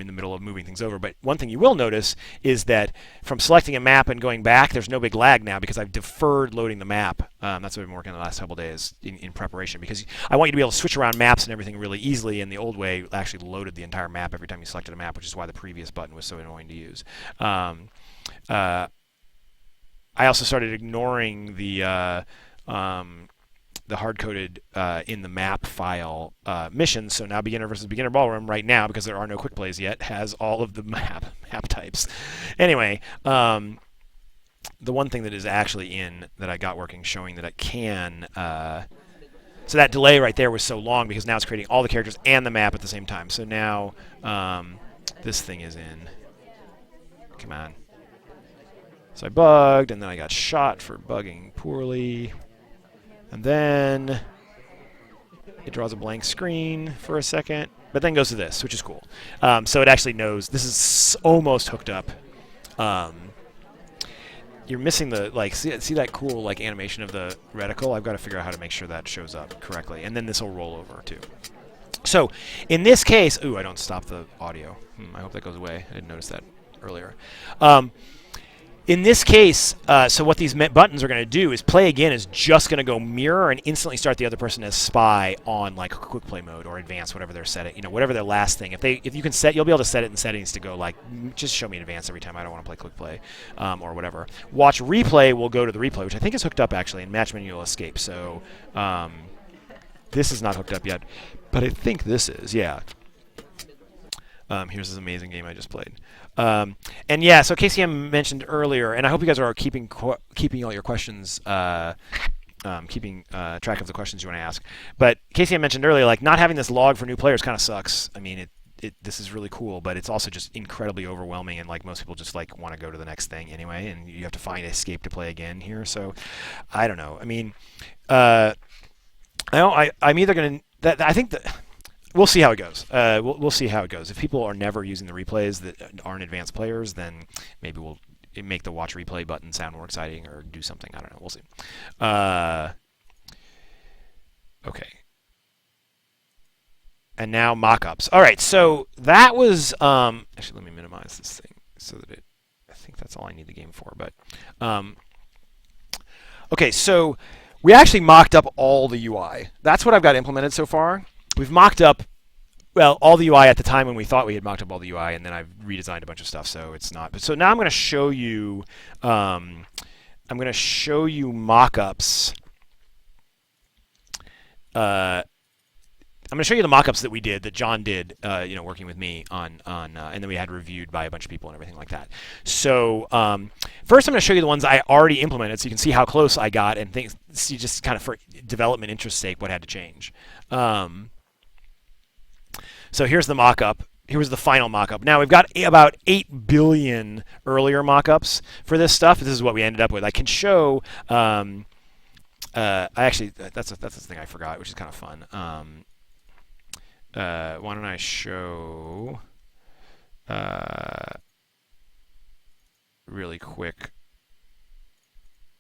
in the middle of moving things over. But one thing you will notice is that from selecting a map and going back, there's no big lag now because I've deferred loading the map. That's what I've been working on the last couple of days in preparation, because I want you to be able to switch around maps and everything really easily, and the old way actually loaded the entire map every time you selected a map, which is why the previous button was so annoying to use. I also started ignoring the hard-coded in the map file missions. So now beginner versus beginner ballroom right now, because there are no quick plays yet, has all of the map types. Anyway, the one thing that is actually in that I got working showing that it can. So that delay right there was so long because now it's creating all the characters and the map at the same time. So now this thing is in. Come on. So I bugged, and then I got shot for bugging poorly. And then it draws a blank screen for a second, but then goes to this, which is cool. So it actually knows this is almost hooked up. You're missing the see that cool animation of the reticle. I've got to figure out how to make sure that shows up correctly, and then this will roll over too. So in this case, ooh, I don't stop the audio. I hope that goes away. I didn't notice that earlier. In this case, so what these buttons are going to do is play again is just going to go mirror and instantly start the other person as spy on like quick play mode or advanced, whatever they're setting, whatever their last thing. If you can set, you'll be able to set it in settings to go like just show me advanced every time I don't want to play quick play or whatever. Watch replay will go to the replay, which I think is hooked up actually, and match menu will escape. So this is not hooked up yet, but I think this is, yeah. Here's this amazing game I just played. And yeah, so KCM mentioned earlier, and I hope you guys are keeping all your questions, keeping track of the questions you want to ask. But KCM mentioned earlier, like not having this log for new players kind of sucks. I mean, this is really cool, but it's also just incredibly overwhelming, and like most people just like want to go to the next thing anyway, and you have to find escape to play again here. So I don't know. I mean, I'm either going to. I think that. We'll see how it goes. We'll see how it goes. If people are never using the replays that aren't advanced players, then maybe we'll make the watch replay button sound more exciting or do something. I don't know. We'll see. Okay. And now mockups. All right. So that was actually, let me minimize this thing so that I think that's all I need the game for. But okay. So we actually mocked up all the UI. That's what I've got implemented so far. We've mocked up well, all the UI at the time when we thought we had mocked up all the UI, and then I've redesigned a bunch of stuff, so it's not. But so now I'm going to show you. I'm going to show you mockups. I'm going to show you the mockups that we did, that John did, working with me on, and then we had reviewed by a bunch of people and everything like that. So first, I'm going to show you the ones I already implemented, so you can see how close I got, and things. See, just kind of for development interest sake, what had to change. So here's the mockup. Here's the final mockup. Now we've got about 8 billion earlier mockups for this stuff. This is what we ended up with. I can show. I actually that's the thing I forgot, which is kind of fun. Why don't I show really quick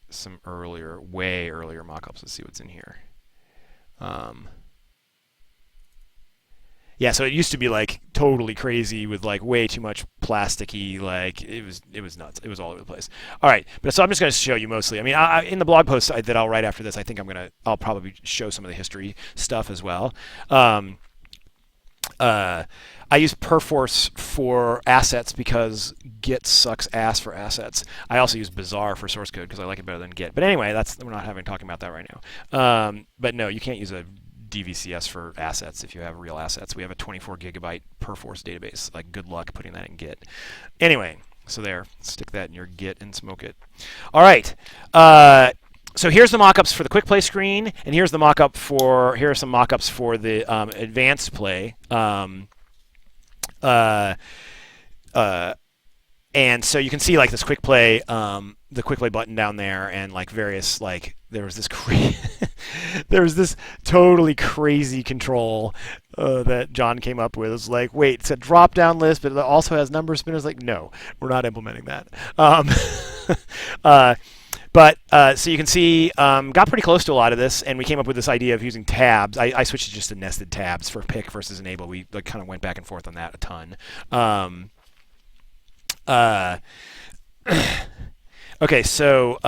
some way earlier mockups. Let's see what's in here. Yeah, so it used to be like totally crazy with like way too much plasticky, like it was nuts. It was all over the place. All right, but so I'm just going to show you mostly. I mean, in the blog post that I'll write after this, I think I'll probably show some of the history stuff as well. I use Perforce for assets because Git sucks ass for assets. I also use Bazaar for source code because I like it better than Git. But anyway, we're not talking about that right now. But no, you can't use a DVCS for assets if you have real assets. We have a 24 gigabyte Perforce database. Like, good luck putting that in Git. Anyway, so there, stick that in your Git and smoke it. All right. So here's the mockups for the QuickPlay screen, and here's the mockup for. Here are some mockups for the advanced play. And so you can see like this QuickPlay, the QuickPlay button down there, and like various like there was this totally crazy control that John came up with. It was like, wait, it's a drop-down list, but it also has number spinners. Like, no, we're not implementing that. But so you can see, got pretty close to a lot of this, and we came up with this idea of using tabs. I switched to just to nested tabs for pick versus enable. We like, kind of went back and forth on that a ton. Okay, so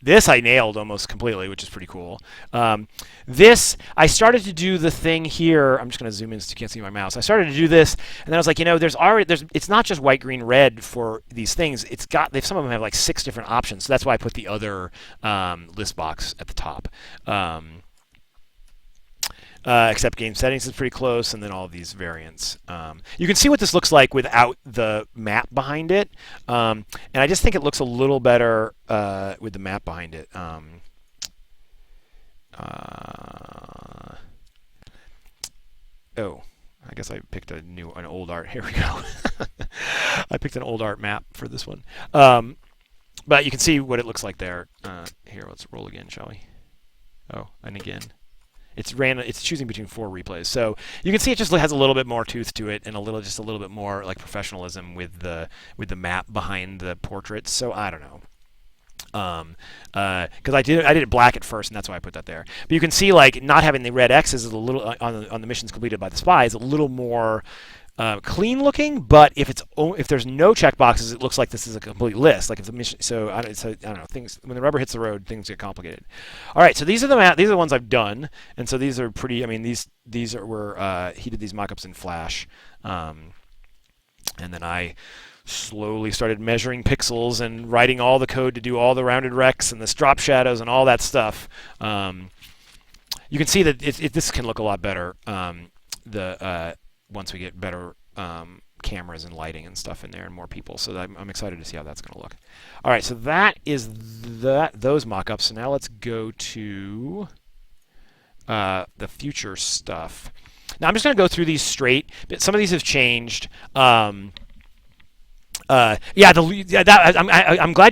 this I nailed almost completely, which is pretty cool. This, I started to do the thing here. I'm just going to zoom in so you can't see my mouse. I started to do this, and then I was like, it's not just white, green, red for these things. Some of them have like 6 different options. So that's why I put the other list box at the top. Except game settings is pretty close, and then all of these variants. You can see what this looks like without the map behind it, and I just think it looks a little better with the map behind it. Oh, I guess I picked an old art. Here we go. I picked an old art map for this one, but you can see what it looks like there. Here, let's roll again, shall we? Oh, and again. It's choosing between 4 replays, so you can see it just has a little bit more tooth to it, and just a little bit more like professionalism with the map behind the portraits. So I don't know, because I did it black at first, and that's why I put that there. But you can see like not having the red X's is a little on the missions completed by the spy is a little more clean looking, but if there's no checkboxes, it looks like this is a complete list. Like if the mission, I don't know, things when the rubber hits the road, things get complicated. All right, so these are the ones I've done, and so these are pretty. I mean, these were he did these mockups in Flash, and then I slowly started measuring pixels and writing all the code to do all the rounded rects and the drop shadows and all that stuff. You can see that this can look a lot better. Once we get better cameras and lighting and stuff in there and more people. So I'm excited to see how that's going to look. All right, so that is those mockups. So now let's go to the future stuff. Now I'm just going to go through these straight. Some of these have changed. I'm glad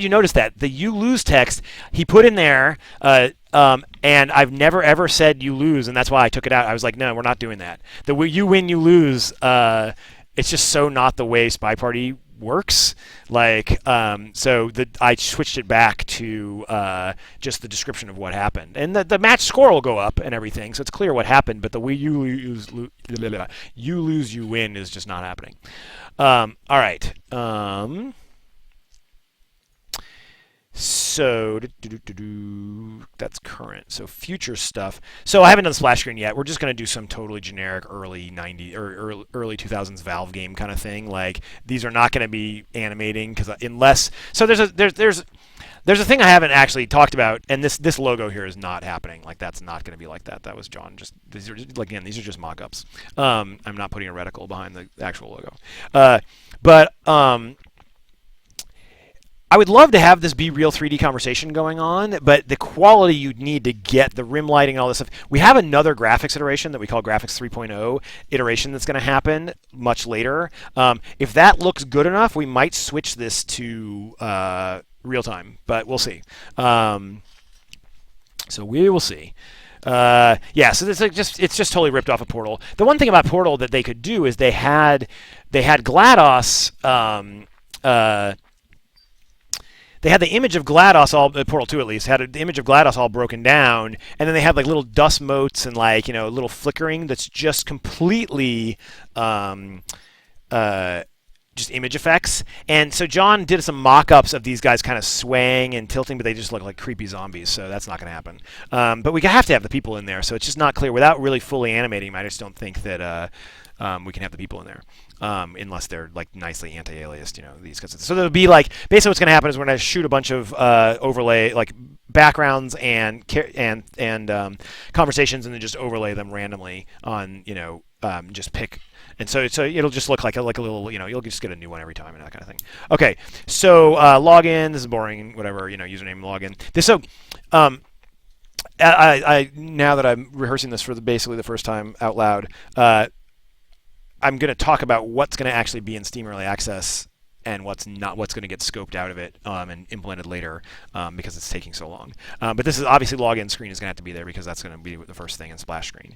you noticed that. The you lose text he put in there, and I've never ever said you lose, and that's why I took it out. I was like, no, we're not doing that. The you win, you lose. It's just so not the way SpyParty works. Like, I switched it back to just the description of what happened, and the match score will go up and everything, so it's clear what happened. But the you lose, you win is just not happening. All right. So that's current. So future stuff. So I haven't done splash screen yet. We're just gonna do some totally generic early '90s or early 2000s Valve game kind of thing. Like these are not gonna be animating because unless so there's a thing I haven't actually talked about, and this logo here is not happening. Like that's not going to be like that. That was John. Just these are like again, these are just mock-ups. I'm not putting a reticle behind the actual logo. But I would love to have this be real 3D conversation going on, but the quality you'd need to get the rim lighting and all this stuff. We have another graphics iteration that we call Graphics 3.0 iteration that's going to happen much later. If that looks good enough, we might switch this to real time, but we'll see. So we will see. Yeah, so it's like it's just totally ripped off of Portal. The one thing about Portal that they could do is they had GLaDOS. They had the image of GLaDOS all Portal 2 at least had the image of GLaDOS all broken down, and then they had like little dust motes and like little flickering that's just completely just image effects. And so John did some mock-ups of these guys kind of swaying and tilting, but they just look like creepy zombies, so that's not going to happen. But we have to have the people in there, so it's just not clear. Without really fully animating them, I just don't think that we can have the people in there. Unless they're like nicely anti-aliased, these kinds of things. So there'll be like basically what's going to happen is we're going to shoot a bunch of overlay like backgrounds and conversations, and then just overlay them randomly on just pick. And so it'll just look like a little, you'll just get a new one every time and that kind of thing. Okay, so login. This is boring. Whatever, username login. I now that I'm rehearsing this for basically the first time out loud. I'm going to talk about what's going to actually be in Steam Early Access and what's going to get scoped out of it and implemented later because it's taking so long. But this is obviously login screen is going to have to be there because that's going to be the first thing in splash screen.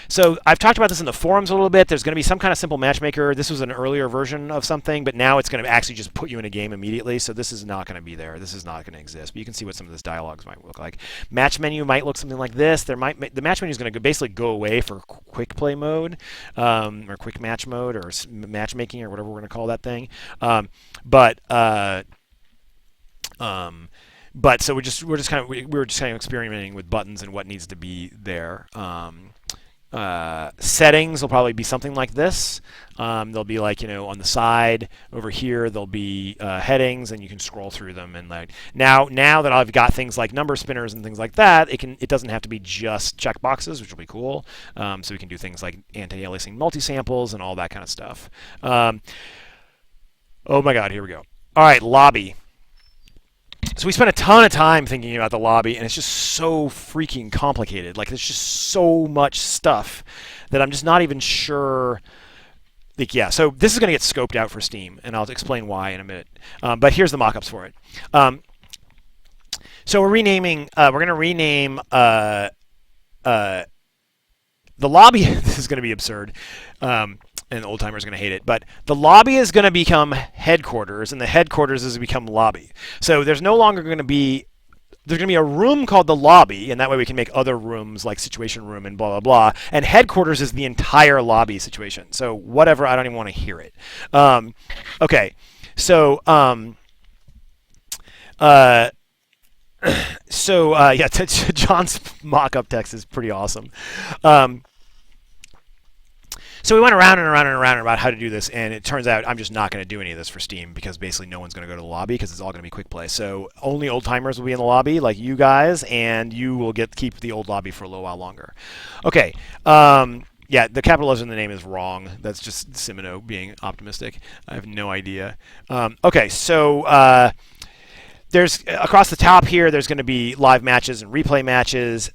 So I've talked about this in the forums a little bit. There's going to be some kind of simple matchmaker. This was an earlier version of something, but now it's going to actually just put you in a game immediately. So this is not going to be there. This is not going to exist. But you can see what some of this dialogues might look like. Match menu might look something like this. The match menu is going to basically go away for QuickPlay mode or quick match mode or matchmaking or whatever we're going to call that thing. But so we're just kind of experimenting with buttons and what needs to be there. Settings will probably be something like this. They'll be like on the side over here. There'll be headings, and you can scroll through them. And like now that I've got things like number spinners and things like that, it doesn't have to be just checkboxes, which will be cool. So we can do things like anti-aliasing multi-samples and all that kind of stuff. Oh my God, here we go. All right, lobby. So we spent a ton of time thinking about the lobby, and it's just so freaking complicated. Like, there's just so much stuff that I'm just not even sure. Like, yeah, so this is going to get scoped out for Steam, and I'll explain why in a minute. But here's the mockups for it. So we're renaming. We're going to rename the lobby. This is going to be absurd. And old timers are going to hate it, but the lobby is going to become headquarters, and the headquarters is to become lobby. So there's no longer going to be a room called the lobby, and that way we can make other rooms like situation room and blah blah blah. And headquarters is the entire lobby situation. So whatever, I don't even want to hear it. Okay, so yeah, John's mock-up text is pretty awesome. So we went around and around and around about how to do this, and it turns out I'm just not going to do any of this for Steam because basically no one's going to go to the lobby because it's all going to be QuickPlay. So only old timers will be in the lobby, like you guys, and you will keep the old lobby for a little while longer. Okay. Yeah, the capitalism in the name is wrong. That's just Simino being optimistic. I have no idea. Okay, so there's across the top here, there's going to be live matches and replay matches.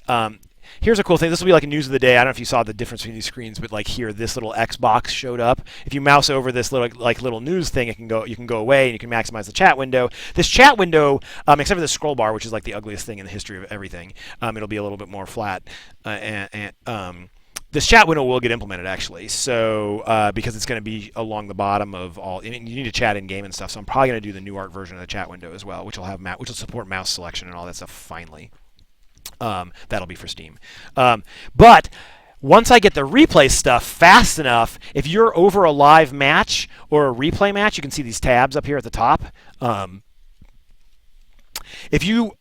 Here's a cool thing. This will be like a news of the day. I don't know if you saw the difference between these screens, but like here, this little Xbox showed up. If you mouse over this little news thing, you can go away and you can maximize the chat window. This chat window, except for the scroll bar, which is like the ugliest thing in the history of everything, it'll be a little bit more flat. This chat window will get implemented actually, so because it's going to be along the bottom of all. You need to chat in game and stuff. So I'm probably going to do the new art version of the chat window as well, which will support mouse selection and all that stuff finally. That'll be for Steam. But once I get the replay stuff fast enough, if you're over a live match or a replay match, you can see these tabs up here at the top. If you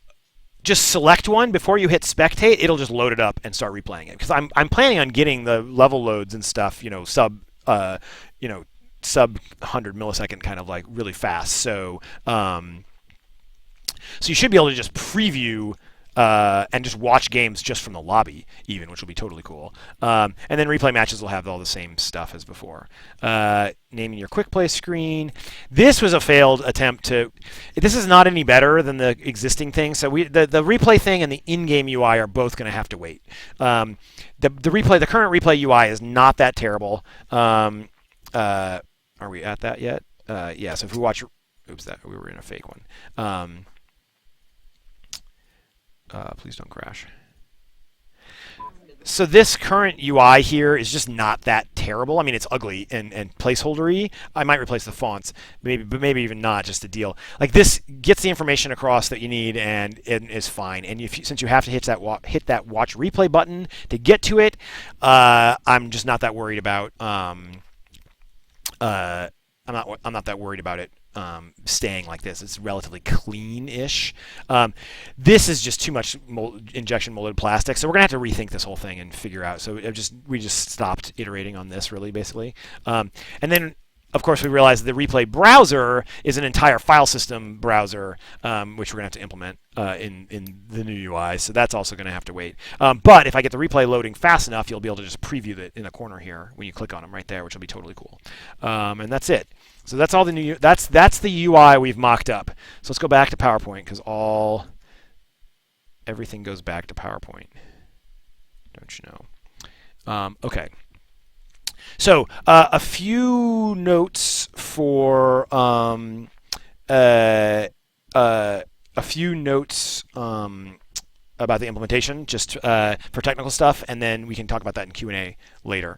just select one before you hit spectate, it'll just load it up and start replaying it. Because I'm planning on getting the level loads and stuff, you know, sub 100 millisecond kind of like really fast. So you should be able to just preview and just watch games just from the lobby, even, which will be totally cool. And then replay matches will have all the same stuff as before. Naming your QuickPlay screen. This was a failed attempt to. This is not any better than the existing thing. So the replay thing and the in-game UI are both going to have to wait. The current replay UI is not that terrible. Are we at that yet? Yeah. So if we watch, oops, that we were in a fake one. Please don't crash. So this current UI here is just not that terrible. I mean, it's ugly and placeholdery. I might replace the fonts, but maybe even not, just a deal. Like this gets the information across that you need and is fine. And since you have to hit that watch replay button to get to it, I'm just not that worried about. I'm not that worried about it staying like this. It's relatively clean-ish. This is just too much injection molded plastic, so we're gonna have to rethink this whole thing and figure out. So we just stopped iterating on this, really, basically. And then, of course, we realized the replay browser is an entire file system browser, which we're gonna have to implement in the new UI. So that's also gonna have to wait. But if I get the replay loading fast enough, you'll be able to just preview it in the corner here when you click on them right there, which will be totally cool. And that's it. So that's all the new. That's the UI we've mocked up. So let's go back to PowerPoint because everything goes back to PowerPoint. Don't you know? Okay. So a few notes for about the implementation, just for technical stuff, and then we can talk about that in Q&A later.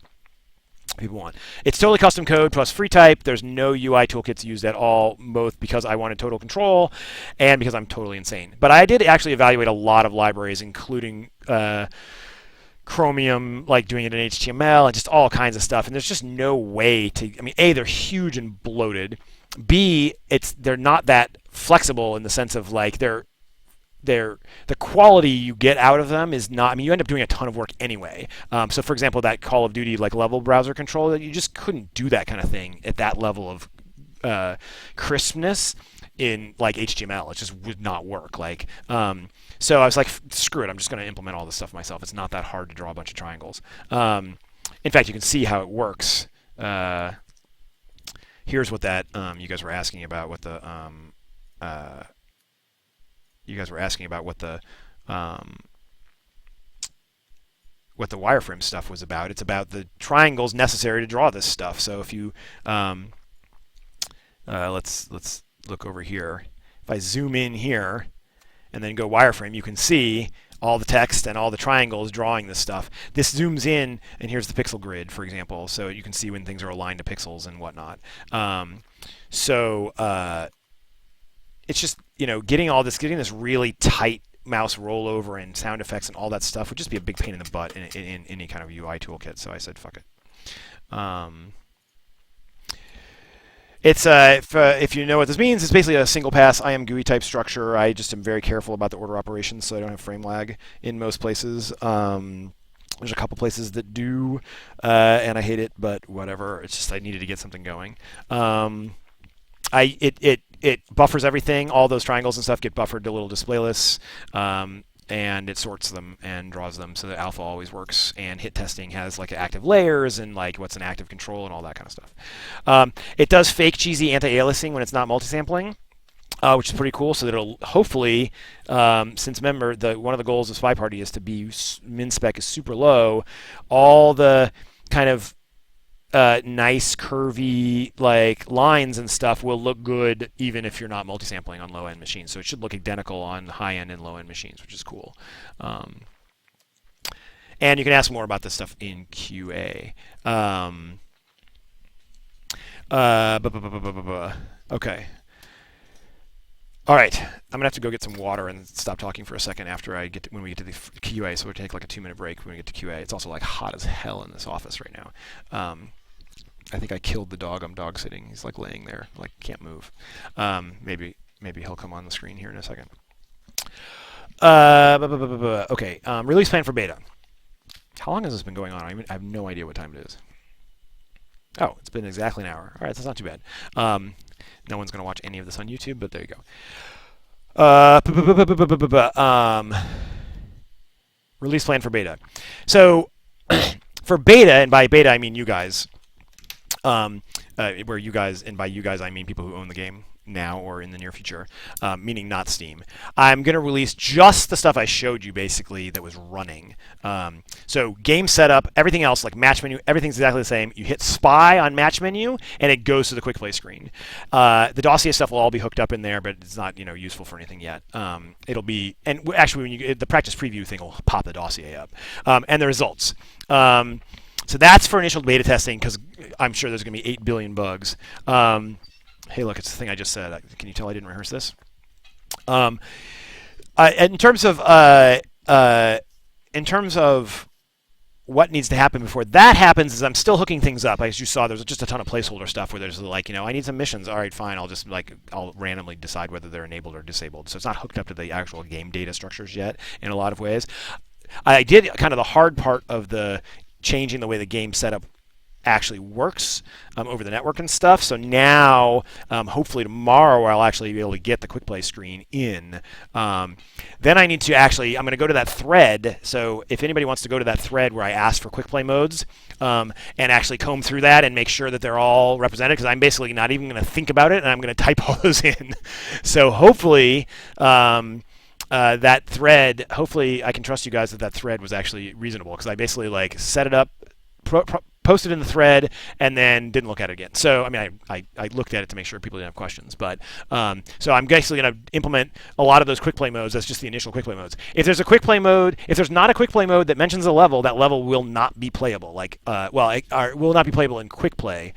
People want. It's totally custom code plus free type. There's no UI toolkits used at all, both because I wanted total control and because I'm totally insane. But I did actually evaluate a lot of libraries, including Chromium, like doing it in HTML and just all kinds of stuff. And there's just no way to. I mean, A, they're huge and bloated. B, they're not that flexible in the sense of like the quality you get out of them is not. I mean, you end up doing a ton of work anyway. So, for example, that Call of Duty like level browser control, you just couldn't do that kind of thing at that level of crispness in like HTML. It just would not work. Like, so I was like, screw it. I'm just going to implement all this stuff myself. It's not that hard to draw a bunch of triangles. In fact, you can see how it works. Here's what that you guys were asking about. What the you guys were asking about what the wireframe stuff was about. It's about the triangles necessary to draw this stuff. So if you let's look over here. If I zoom in here and then go wireframe, you can see all the text and all the triangles drawing this stuff. This zooms in, and here's the pixel grid, for example, so you can see when things are aligned to pixels and whatnot. It's just, getting this really tight mouse rollover and sound effects and all that stuff would just be a big pain in the butt in any kind of UI toolkit. So I said, fuck it. It's if you know what this means, it's basically a single pass IM GUI type structure. I just am very careful about the order operations, so I don't have frame lag in most places. There's a couple places that do, and I hate it, but whatever. It's just I needed to get something going. It buffers everything. All those triangles and stuff get buffered to little display lists, and it sorts them and draws them so that alpha always works. And hit testing has like active layers and like what's an active control and all that kind of stuff. It does fake cheesy anti-aliasing when it's not multisampling, which is pretty cool. So that it'll hopefully, since remember one of the goals of SpyParty is to be min spec is super low, all the kind of nice curvy like lines and stuff will look good even if you're not multisampling on low-end machines. So it should look identical on high-end and low-end machines, which is cool. And you can ask more about this stuff in QA. Okay. All right, I'm gonna have to go get some water and stop talking for a second after when we get to the QA. So we'll take like a 2-minute break when we get to QA. It's also like hot as hell in this office right now. I think I killed the dog I'm dog sitting. He's like laying there, like can't move. Maybe he'll come on the screen here in a second. Okay, release plan for beta. How long has this been going on? I have no idea what time it is. Oh, it's been exactly an hour. All right, that's not too bad. No one's going to watch any of this on YouTube, but there you go. Release plan for beta. So for beta, and by beta I mean you guys, where you guys, and by you guys I mean people who own the game now or in the near future, meaning not Steam. I'm going to release just the stuff I showed you basically that was running. So game setup, everything else like match menu, everything's exactly the same. You hit spy on match menu and it goes to the quick play screen. The Dossier stuff will all be hooked up in there, but it's not useful for anything yet. It'll be, and actually when you the practice preview thing will pop the Dossier up, and the results. So that's for initial beta testing because I'm sure there's going to be 8 billion bugs. Hey, look, it's the thing I just said. Can you tell I didn't rehearse this? In terms of what needs to happen before that happens is I'm still hooking things up. As you saw, there's just a ton of placeholder stuff where there's like, I need some missions. All right, fine. I'll randomly decide whether they're enabled or disabled. So it's not hooked up to the actual game data structures yet in a lot of ways. I did kind of the hard part of the changing the way the game setup actually works over the network and stuff. So now, hopefully tomorrow, I'll actually be able to get the QuickPlay screen in. Then I need to I'm going to go to that thread. So if anybody wants to go to that thread where I asked for QuickPlay modes and actually comb through that and make sure that they're all represented, because I'm basically not even going to think about it, and I'm going to type all those in. So hopefully, that thread, hopefully I can trust you guys that thread was actually reasonable, because I basically set it up, posted in the thread, and then didn't look at it again. So, I mean, I looked at it to make sure people didn't have questions. But so I'm basically going to implement a lot of those quick play modes. That's just the initial quick play modes. If there's a quick play mode, if there's not a quick play mode that mentions a level, that level will not be playable. It will not be playable in quick play.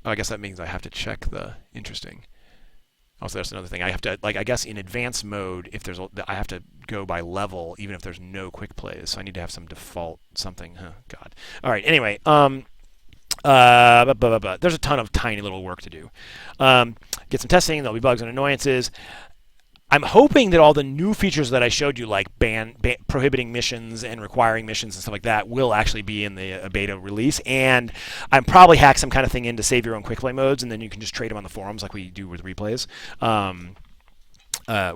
Oh, I guess that means I have to check the interesting. Also, that's another thing. I have to, I guess in advanced mode, I have to go by level, even if there's no quick plays. So I need to have some default something. Oh, God. All right. Anyway, there's a ton of tiny little work to do. Get some testing. There'll be bugs and annoyances. I'm hoping that all the new features that I showed you, like prohibiting missions and requiring missions and stuff like that, will actually be in the beta release. And I'm probably hack some kind of thing in to save your own quick play modes, and then you can just trade them on the forums like we do with replays,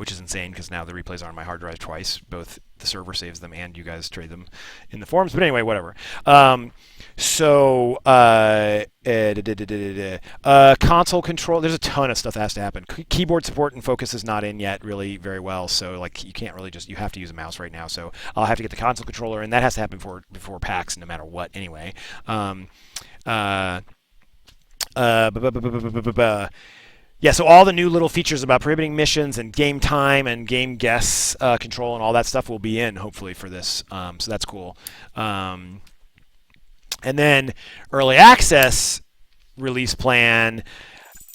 which is insane because now the replays are on my hard drive twice. Both the server saves them and you guys trade them in the forums. But anyway, whatever. Console control. There's a ton of stuff that has to happen. Keyboard support and focus is not in yet really very well. So you can't really you have to use a mouse right now. So I'll have to get the console controller, and that has to happen before PAX, no matter what. Anyway. Yeah, so all the new little features about prohibiting missions and game time and game guess control and all that stuff will be in, hopefully, for this. So that's cool. And then early access release plan.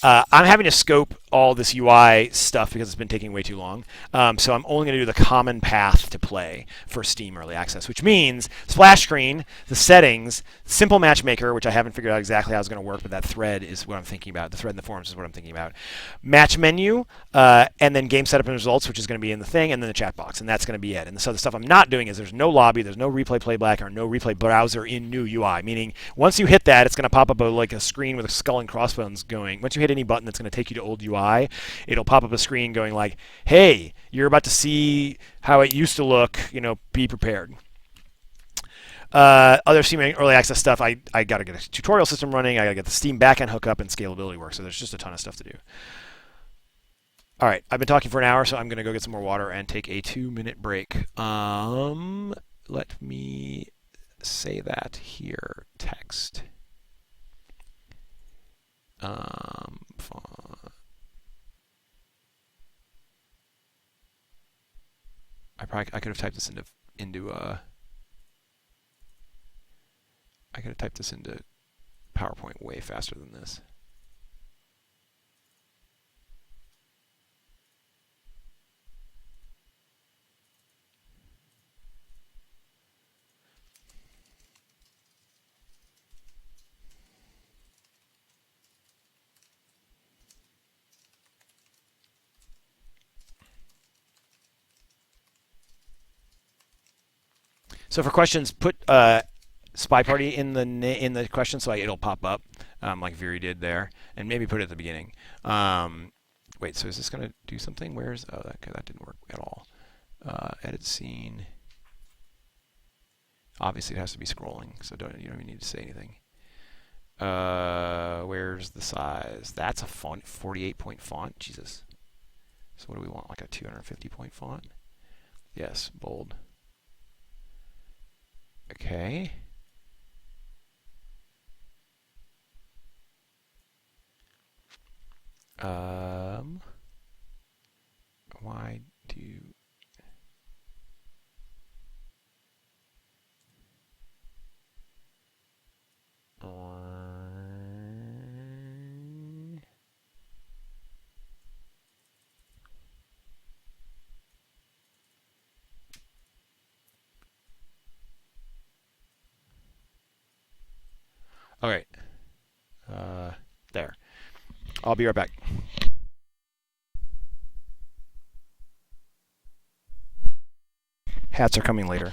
I'm having to scope all this UI stuff because it's been taking way too long. So I'm only going to do the common path to play for Steam Early Access, which means splash screen, the settings, simple matchmaker, which I haven't figured out exactly how it's going to work, but that thread is what I'm thinking about. The thread in the forums is what I'm thinking about. Match menu, and then game setup and results, which is going to be in the thing, and then the chat box, and that's going to be it. And so the stuff I'm not doing is there's no lobby, there's no replay playback, or no replay browser in new UI, meaning once you hit that, it's going to pop up a screen with a skull and crossbones going. Once you hit any button that's going to take you to old UI, it'll pop up a screen going like, hey, you're about to see how it used to look, be prepared. Other Steam Early Access stuff, I got to get a tutorial system running, I got to get the Steam backend hookup and scalability work, so there's just a ton of stuff to do. All right, I've been talking for an hour, so I'm going to go get some more water and take a 2-minute break. Let me say that here, text. I could have typed this into I could have typed this into PowerPoint way faster than this. So for questions, put SpyParty in the question so it'll pop up like Viri did there, and maybe put it at the beginning. Wait, so is this going to do something? Where's that didn't work at all. Edit scene. Obviously, it has to be scrolling, so you don't even need to say anything. Where's the size? That's a font, 48-point font. Jesus. So what do we want? Like a 250-point font? Yes, bold. Okay. Why do all right. There. I'll be right back. Hats are coming later.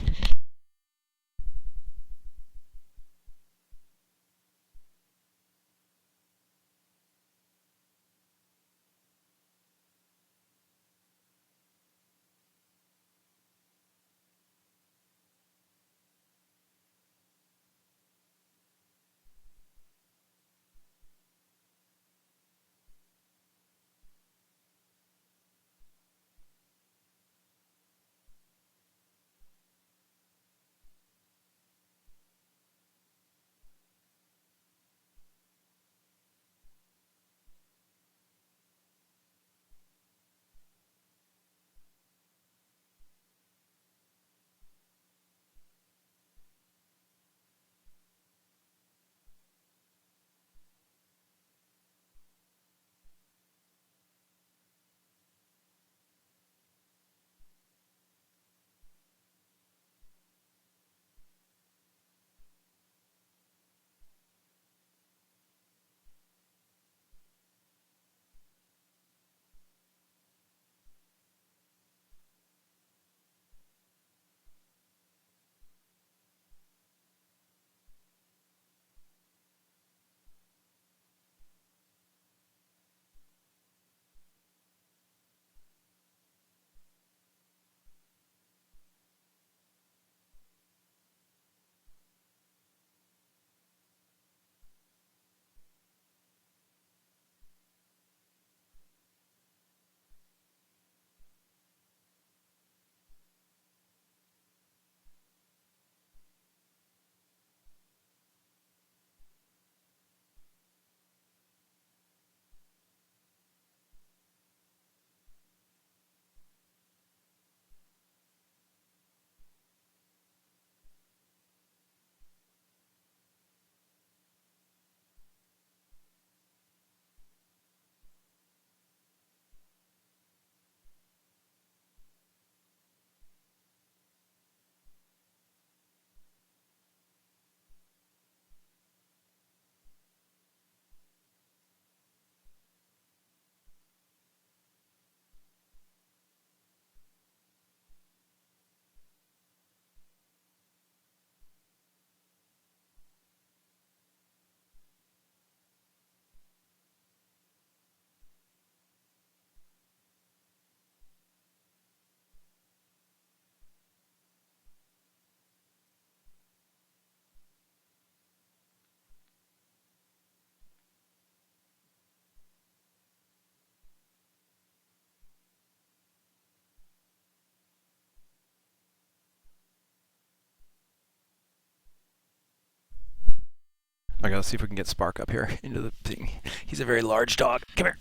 Okay, let's see if we can get Spark up here into the thing. He's a very large dog. Come here.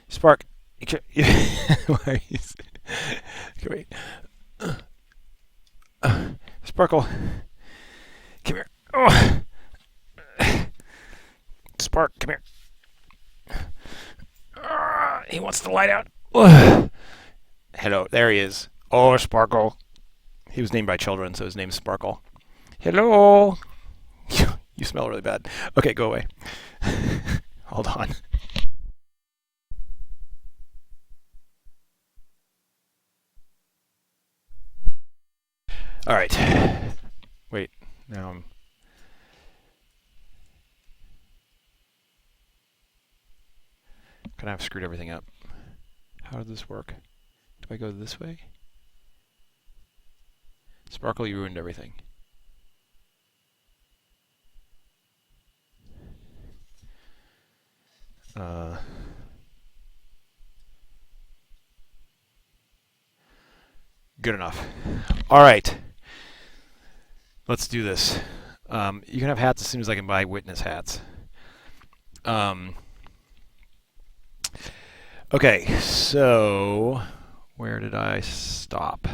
Spark. Why are you... Wait. Sparkle. Come here. Spark, come here. He wants the light out. Hello, there he is. Oh, Sparkle. He was named by children, so his name's Sparkle. Hello. You smell really bad. Okay, go away. Hold on. All right. Wait. Now I'm. Kind of screwed everything up. How does this work? Do I go this way? Sparkle, you ruined everything. Good enough. All right. Let's do this. You can have hats as soon as I can buy witness hats. Okay, so where did I stop?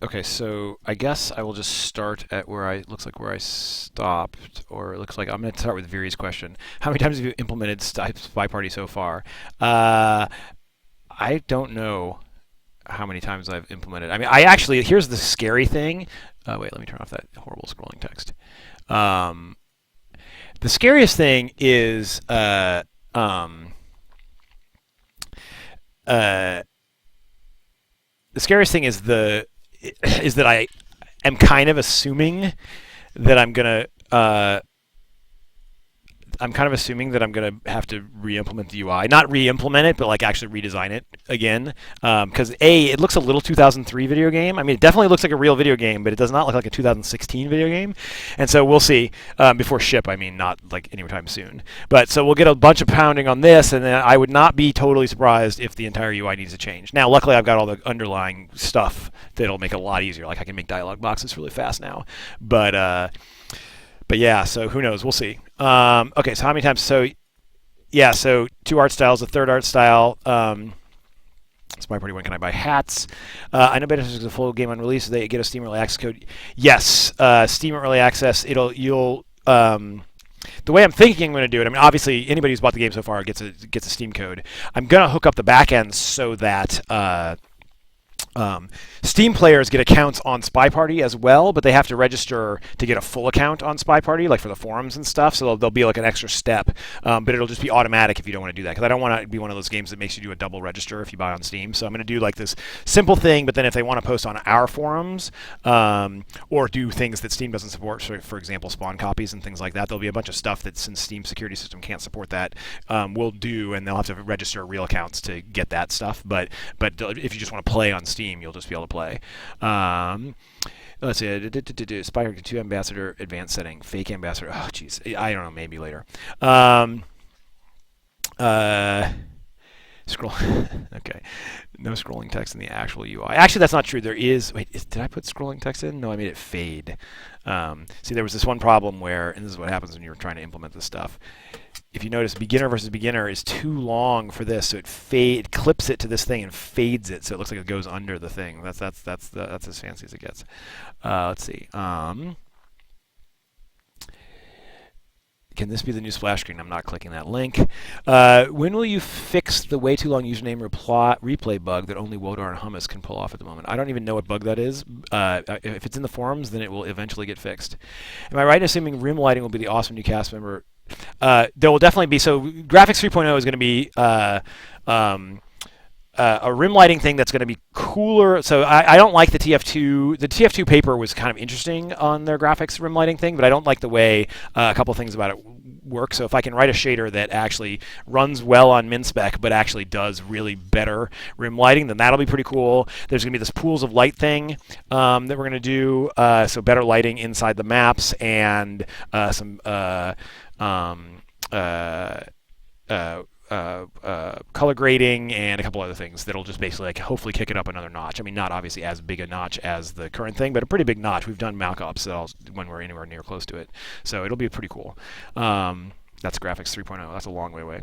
Okay, so I guess I will just start at where looks like where I stopped, or it looks like I'm going to start with Viri's question. How many times have you implemented SpyParty so far? I don't know how many times I've implemented. I mean, here's the scary thing. Wait, let me turn off that horrible scrolling text. The scariest thing is the scariest thing is that I am kind of assuming that I'm gonna have to re-implement the UI. Not re-implement it, but like actually redesign it again. Because it looks a little 2003 video game. I mean, it definitely looks like a real video game, but it does not look like a 2016 video game. And so we'll see before ship. I mean, not like anytime soon. But so we'll get a bunch of pounding on this, and then I would not be totally surprised if the entire UI needs to change. Now, luckily, I've got all the underlying stuff that'll make it a lot easier. Like I can make dialog boxes really fast now. But yeah, so who knows? We'll see. Okay, so how many times? So, yeah, so 2 art styles, a 3rd art style. SpyParty, when can I buy hats? I know Beta is a full game on release. So they get a Steam Early Access code. Yes, Steam Early Access. The way I'm thinking I'm going to do it. I mean, obviously, anybody who's bought the game so far gets a Steam code. I'm going to hook up the back end so that Steam players get accounts on SpyParty as well, but they have to register to get a full account on SpyParty, like for the forums and stuff. So there'll be like an extra step, but it'll just be automatic if you don't want to do that. Because I don't want to be one of those games that makes you do a double register if you buy on Steam. So I'm going to do like this simple thing, but then if they want to post on our forums or do things that Steam doesn't support, so for example, spawn copies and things like that, there'll be a bunch of stuff that since Steam security system can't support that, we'll do, and they'll have to register real accounts to get that stuff. But if you just want to play on Steam, you'll just be able to play. Let's see. SpyParty 2 ambassador advanced setting, fake ambassador. Oh, jeez. I don't know. Maybe later. Scroll. Okay. No scrolling text in the actual UI. Actually, that's not true. There is. Wait, did I put scrolling text in? No, I made it fade. See, there was this one problem where, and this is what happens when you're trying to implement this stuff. If you notice, beginner versus beginner is too long for this, so it clips it to this thing and fades it, so it looks like it goes under the thing. That's as fancy as it gets. Let's see. Can this be the new splash screen? I'm not clicking that link. When will you fix the way too long username replay bug that only Wodar and Hummus can pull off at the moment? I don't even know what bug that is. If it's in the forums, then it will eventually get fixed. Am I right in assuming Rim Lighting will be the awesome new cast member? There will definitely be. So Graphics 3.0 is going to be a rim lighting thing that's going to be cooler. So I don't like the TF2. The TF2 paper was kind of interesting on their graphics rim lighting thing, but I don't like the way a couple things about it work. So if I can write a shader that actually runs well on min-spec, but actually does really better rim lighting, then that'll be pretty cool. There's going to be this pools of light thing that we're going to do. So better lighting inside the maps and some color grading and a couple other things that'll just basically like hopefully kick it up another notch. I mean, not obviously as big a notch as the current thing, but a pretty big notch. We've done mockups when we're anywhere near close to it, so it'll be pretty cool. That's Graphics 3.0. That's a long way away.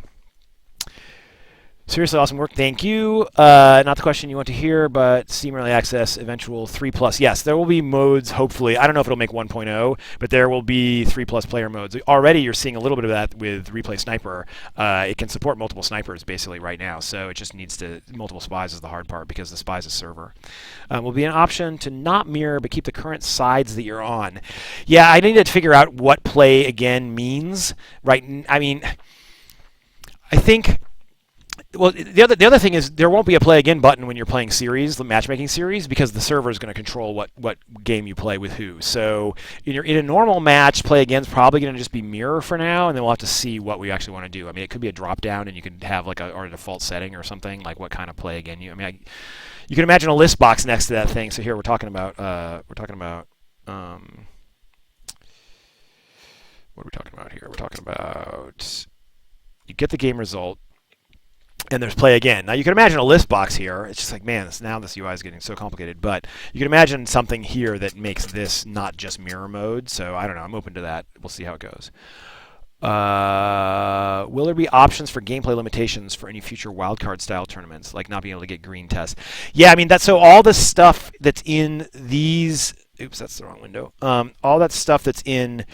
Seriously awesome work. Thank you. Not the question you want to hear, but Steam Early Access, eventual 3+. Yes, there will be modes, hopefully. I don't know if it'll make 1.0, but there will be 3+ player modes. Already you're seeing a little bit of that with Replay Sniper. It can support multiple snipers basically right now, so it just needs to, multiple spies is the hard part because the spies is server. Will be an option to not mirror, but keep the current sides that you're on. Yeah, I need to figure out what play again means, right? I mean, I think Well, the other thing is there won't be a play again button when you're playing series, the matchmaking series, because the server is going to control what game you play with who. So in a normal match, play again is probably going to just be mirror for now, and then we'll have to see what we actually want to do. I mean, it could be a drop down, and you can have like a default setting or something like what kind of play again you. I mean, you can imagine a list box next to that thing. So here we're talking about what are we talking about here? We're talking about you get the game result. And there's play again. Now you can imagine a list box here. It's just like, man, now this UI is getting so complicated. But you can imagine something here that makes this not just mirror mode. So I don't know. I'm open to that. We'll see how it goes. Will there be options for gameplay limitations for any future wildcard style tournaments, like not being able to get green tests? Yeah, I mean so all the stuff that's in these. Oops, that's the wrong window. All that stuff that's in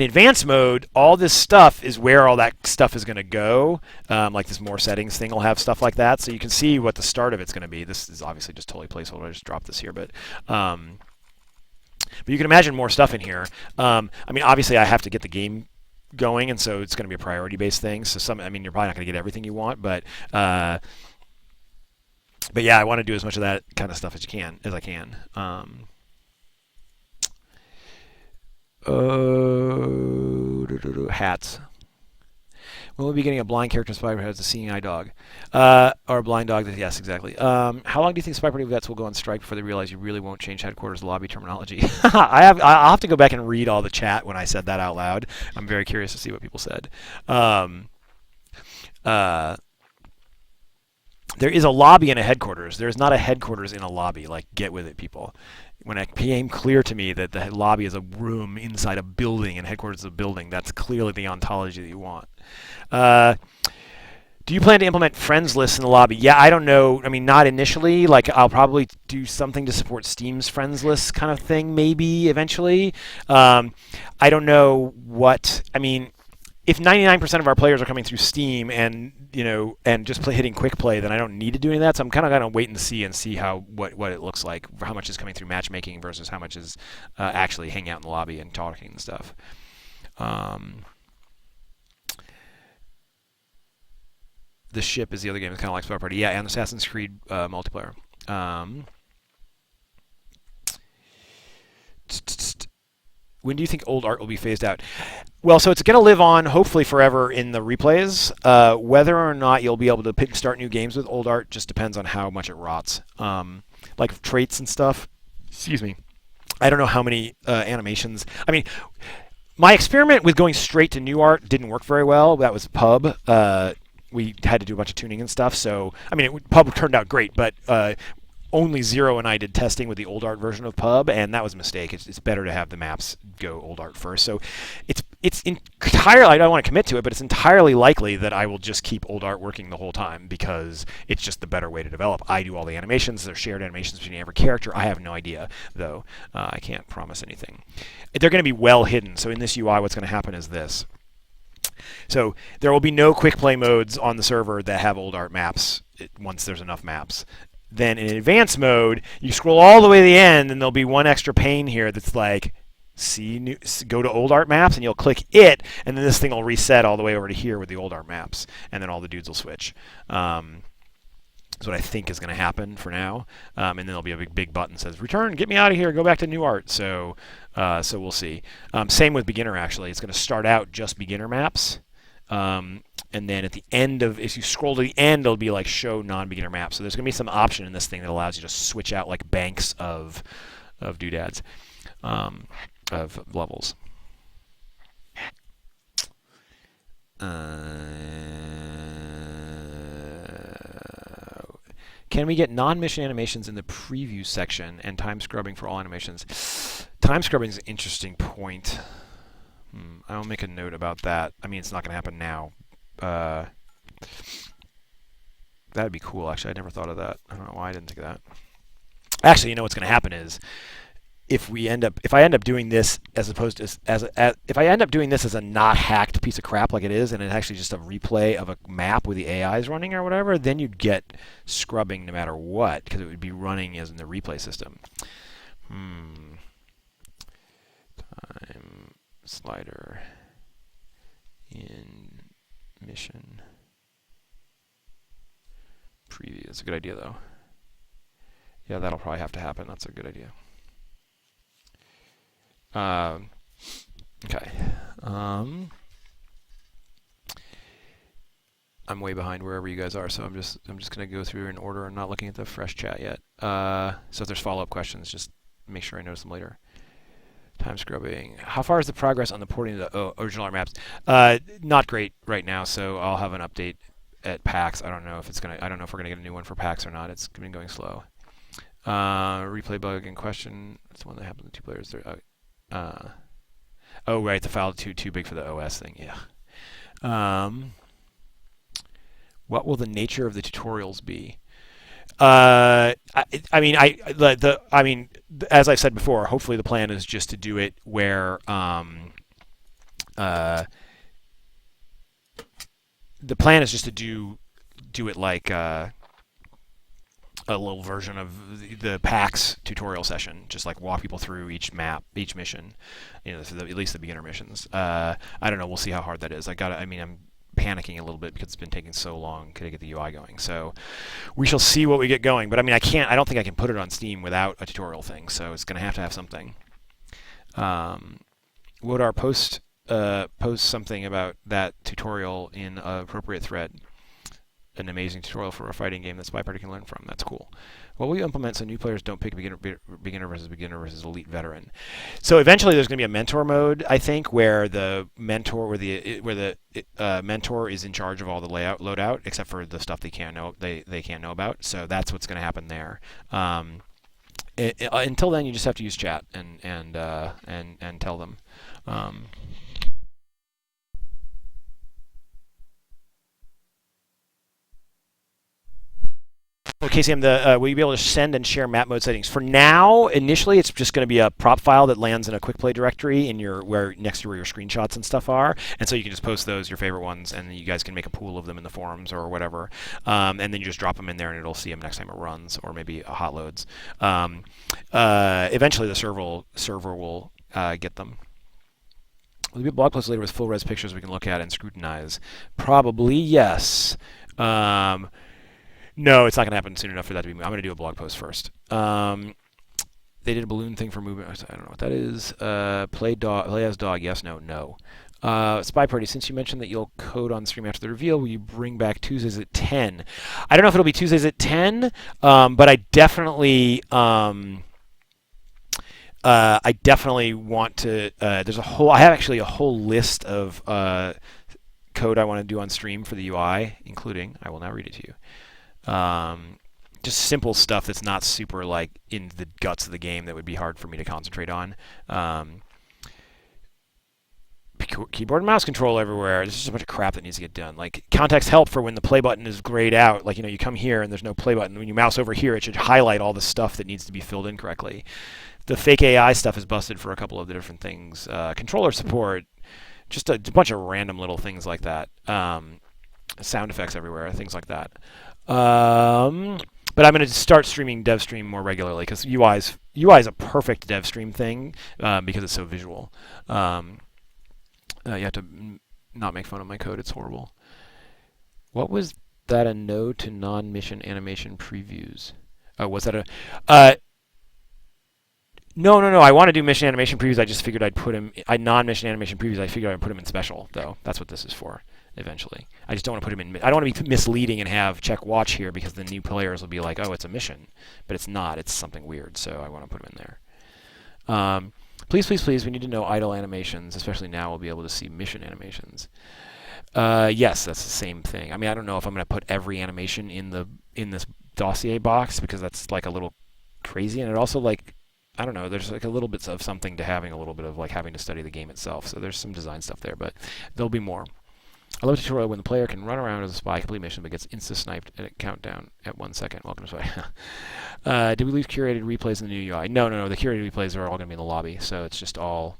advanced mode, all this stuff is where all that stuff is going to go. Like this more settings thing will have stuff like that. So you can see what the start of it's going to be. This is obviously just totally placeholder. I just dropped this here. But you can imagine more stuff in here. I mean, obviously I have to get the game going, and so it's going to be a priority-based thing. So I mean, you're probably not going to get everything you want, but yeah, I want to do as much of that kind of stuff as I can. Hats. When we'll be getting a blind character in SpyParty who has a seeing eye dog. Or a blind dog. Yes, exactly. How long do you think SpyParty vets will go on strike before they realize you really won't change headquarters lobby terminology? I'll have to go back and read all the chat when I said that out loud. I'm very curious to see what people said. There is a lobby and a headquarters. There's not a headquarters in a lobby. Like, get with it, people. When it became clear to me that the lobby is a room inside a building and headquarters is a building, that's clearly the ontology that you want. Do you plan to implement friends lists in the lobby? Yeah, I don't know. I mean, not initially. Like, I'll probably do something to support Steam's friends list kind of thing, maybe eventually. I don't know what. I mean, if 99% of our players are coming through Steam and just hitting QuickPlay, then I don't need to do any of that. So I'm kind of going to wait and see what it looks like, how much is coming through matchmaking versus how much is actually hanging out in the lobby and talking and stuff. The ship is the other game. It's kind of like SpyParty. Yeah, and Assassin's Creed multiplayer. When do you think old art will be phased out? Well, so it's going to live on, hopefully forever, in the replays. Whether or not you'll be able to start new games with old art just depends on how much it rots. Like traits and stuff. Excuse me. I don't know how many animations. I mean, my experiment with going straight to new art didn't work very well. That was Pub. We had to do a bunch of tuning and stuff. So, I mean, Pub turned out great, but only Zero and I did testing with the old art version of Pub, and that was a mistake. It's better to have the maps go old art first. So it's entirely, I don't want to commit to it, but it's entirely likely that I will just keep old art working the whole time because it's just the better way to develop. I do all the animations. They're shared animations between every character. I have no idea, though. I can't promise anything. They're going to be well hidden. So in this UI, what's going to happen is this. So there will be no quick play modes on the server that have old art maps once there's enough maps. Then in advanced mode, you scroll all the way to the end, and there'll be one extra pane here that's like, go to old art maps, and you'll click it, and then this thing will reset all the way over to here with the old art maps, and then all the dudes will switch. That's what I think is going to happen for now. And then there'll be a big button that says, return, get me out of here, go back to new art. So we'll see. Same with beginner, actually. It's going to start out just beginner maps. And then at the end if you scroll to the end, it'll be like show non-beginner maps. So there's going to be some option in this thing that allows you to switch out like banks of doodads, of levels. Can we get non-mission animations in the preview section and time scrubbing for all animations? Time scrubbing is an interesting point. I'll make a note about that. I mean, it's not going to happen now. That'd be cool, actually. I never thought of that. I don't know why I didn't think of that. Actually, you know what's going to happen is if I end up doing this as opposed to if I end up doing this as a not hacked piece of crap like it is, and it's actually just a replay of a map with the AIs running or whatever, then you'd get scrubbing no matter what because it would be running as in the replay system. Time slider in mission preview. That's a good idea, though. Yeah, that'll probably have to happen. That's a good idea. Okay. I'm way behind wherever you guys are, so I'm just gonna go through in order. I'm not looking at the fresh chat yet. So if there's follow-up questions, just make sure I notice them later. Time scrubbing. How far is the progress on the porting of the original art maps? Not great right now, so I'll have an update at PAX. I don't know if we're gonna get a new one for PAX or not. It's been going slow. Replay bug in question. That's the one that happened to 2 players there. Oh right, the file too big for the OS thing. Yeah. What will the nature of the tutorials be? I mean, as I said before, hopefully the plan is just to do it where the plan is just to do it like a little version of the PAX tutorial session, just like walk people through each map, each mission, at least the beginner missions. I don't know. We'll see how hard that is. I'm panicking a little bit because it's been taking so long to get the UI going. So we shall see what we get going. But I don't think I can put it on Steam without a tutorial thing. So it's going to have something. Wodar, post something about that tutorial in an appropriate thread. An amazing tutorial for a fighting game that SpyParty can learn from. That's cool. What will you implement so new players don't pick beginner versus elite veteran? So eventually there's going to be a mentor mode, I think, where the mentor mentor is in charge of all the loadout, except for the stuff they can't know about. So that's what's going to happen there. Until then, you just have to use chat and tell them. Well, Casey, will you be able to send and share map mode settings? For now, initially, it's just going to be a prop file that lands in a QuickPlay directory next to where your screenshots and stuff are, and so you can just post those, your favorite ones, and you guys can make a pool of them in the forums or whatever, and then you just drop them in there, and it'll see them next time it runs, or maybe hot loads. Eventually, the server will get them. Will there be a blog post later with full res pictures we can look at and scrutinize? Probably yes. No, it's not going to happen soon enough for that to be. I'm going to do a blog post first. They did a balloon thing for movement. I don't know what that is. Play as dog. Yes, no, no. SpyParty, since you mentioned that you'll code on stream after the reveal, will you bring back Tuesdays at 10? I don't know if it'll be Tuesdays at 10, but I definitely want to. I have actually a whole list of code I want to do on stream for the UI, including. I will now read it to you. Just simple stuff that's not super like in the guts of the game that would be hard for me to concentrate on. Keyboard and mouse control everywhere. There's just a bunch of crap that needs to get done. Like context help for when the play button is grayed out. Like, you come here and there's no play button. When you mouse over here, it should highlight all the stuff that needs to be filled in correctly. The fake AI stuff is busted for a couple of the different things. Controller support, just a bunch of random little things like that. Sound effects everywhere, things like that. But I'm going to start streaming DevStream more regularly because UI is a perfect DevStream thing because it's so visual. You have to not make fun of my code. It's horrible. What was that a no to non-mission animation previews? Was that a... No. I want to do mission animation previews. I just figured I'd put them... non-mission animation previews, I figured I'd put them in special, though. That's what this is for. Eventually, I just don't want to put them in. I don't want to be misleading and have check watch here because the new players will be like, "Oh, it's a mission," but it's not. It's something weird, so I want to put them in there. Please, we need to know idle animations, especially now. We'll be able to see mission animations. Yes, that's the same thing. I don't know if I'm going to put every animation in this Dossier box because that's like a little crazy, and it also I don't know. There's like a little bit of something to having a little bit of having to study the game itself. So there's some design stuff there, but there'll be more. I love a tutorial when the player can run around as a spy, complete mission, but gets insta-sniped at a countdown at 1 second. Welcome to Spy. Did we leave curated replays in the new UI? No. The curated replays are all going to be in the lobby, so it's just all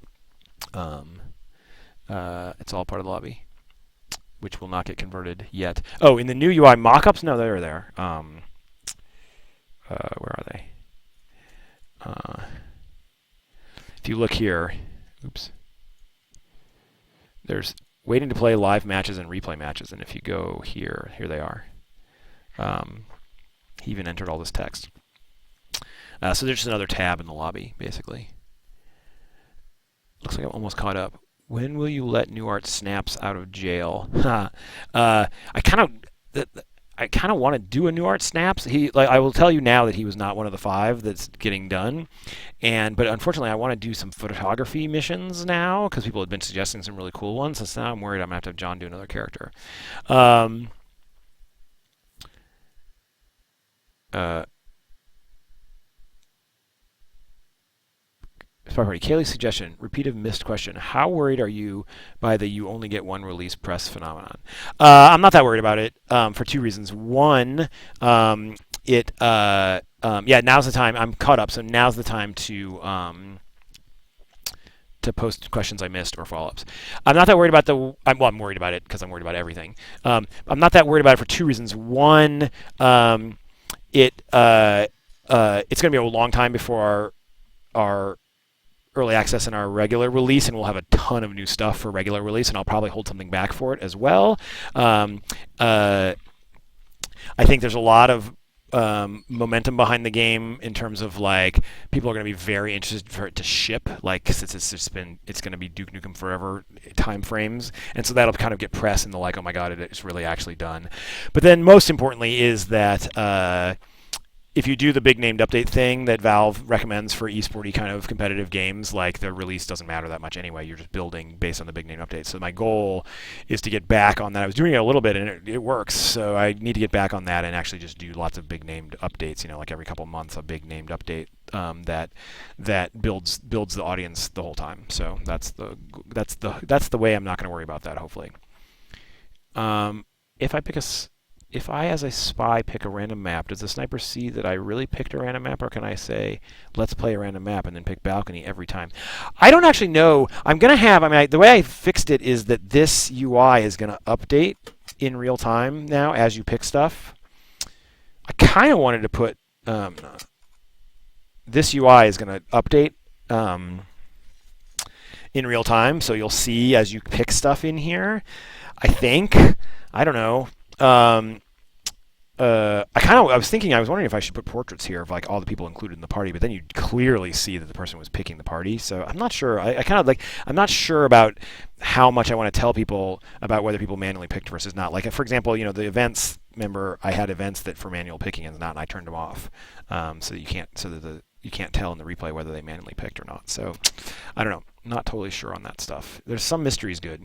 it's all part of the lobby, which will not get converted yet. Oh, in the new UI mockups? No, they're there. Where are they? If you look here, oops. There's waiting to play live matches and replay matches. And if you go here they are. He even entered all this text. So there's just another tab in the lobby, basically. Looks like I'm almost caught up. When will you let Newart Snaps out of jail? I kind of want to do a Newart Snaps. I will tell you now that he was not one of the 5 that's getting done, but unfortunately I want to do some photography missions now because people have been suggesting some really cool ones. So now I'm worried I'm gonna have to have John do another character. SpyParty. Kaylee's suggestion, repeated missed question. How worried are you by the you only get one release press phenomenon? I'm not that worried about it for 2 reasons. One, now's the time. I'm caught up, so now's the time to post questions I missed or follow-ups. I'm not that worried about I'm worried about it because I'm worried about everything. I'm not that worried about it for 2 reasons. One, it's going to be a long time before our early access and our regular release, and we'll have a ton of new stuff for regular release, and I'll probably hold something back for it as well. I think there's a lot of momentum behind the game in terms of people are going to be very interested for it to ship, since it's going to be Duke Nukem Forever time frames, and so that'll kind of get press in the oh my god, it's really actually done. But then most importantly is that if you do the big named update thing that Valve recommends for esporty kind of competitive games, the release doesn't matter that much anyway. You're just building based on the big name updates. So my goal is to get back on that. I was doing it a little bit, and it works. So I need to get back on that and actually just do lots of big named updates. Every couple of months, a big named update that builds the audience the whole time. So that's the way I'm not going to worry about that. Hopefully, if I, as a spy, pick a random map, does the sniper see that I really picked a random map, or can I say, let's play a random map and then pick balcony every time? I don't actually know. I'm going to have, the way I fixed it is that this UI is going to update in real time now as you pick stuff. I kind of wanted to put, this UI is going to update in real time, so you'll see as you pick stuff in here. I think. I don't know. I was wondering if I should put portraits here of all the people included in the party, but then you'd clearly see that the person was picking the party. So I'm not sure. I'm not sure about how much I want to tell people about whether people manually picked versus not. For example, the events. Remember, I had events that for manual picking and not, and I turned them off, so that you can't tell in the replay whether they manually picked or not. So I don't know. Not totally sure on that stuff. There's some mysteries good.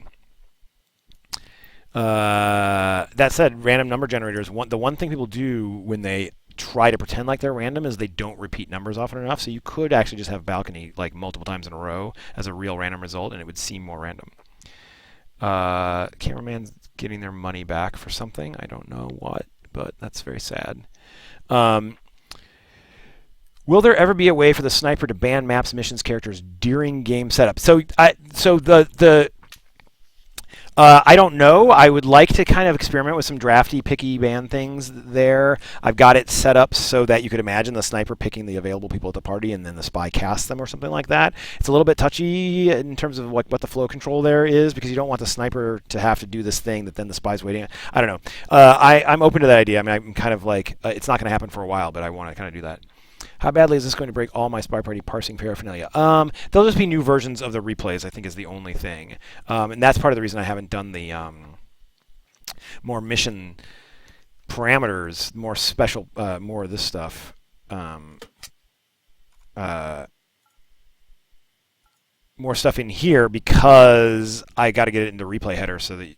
That said, random number generators, the one thing people do when they try to pretend like they're random is they don't repeat numbers often enough. So you could actually just have balcony multiple times in a row as a real random result, and it would seem more random. Cameraman's getting their money back for something. I don't know what, but that's very sad. Will there ever be a way for the sniper to ban maps, missions, characters during game setup? I don't know. I would like to kind of experiment with some drafty, picky ban things there. I've got it set up so that you could imagine the sniper picking the available people at the party and then the spy casts them or something like that. It's a little bit touchy in terms of what the flow control there is, because you don't want the sniper to have to do this thing that then the spy's waiting at. I don't know. I'm open to that idea. I'm kind of it's not going to happen for a while, but I want to kind of do that. How badly is this going to break all my SpyParty parsing paraphernalia? There'll just be new versions of the replays, I think, is the only thing. And that's part of the reason I haven't done the more mission parameters, more special, more of this stuff. More stuff in here, because I got to get it into replay header so that,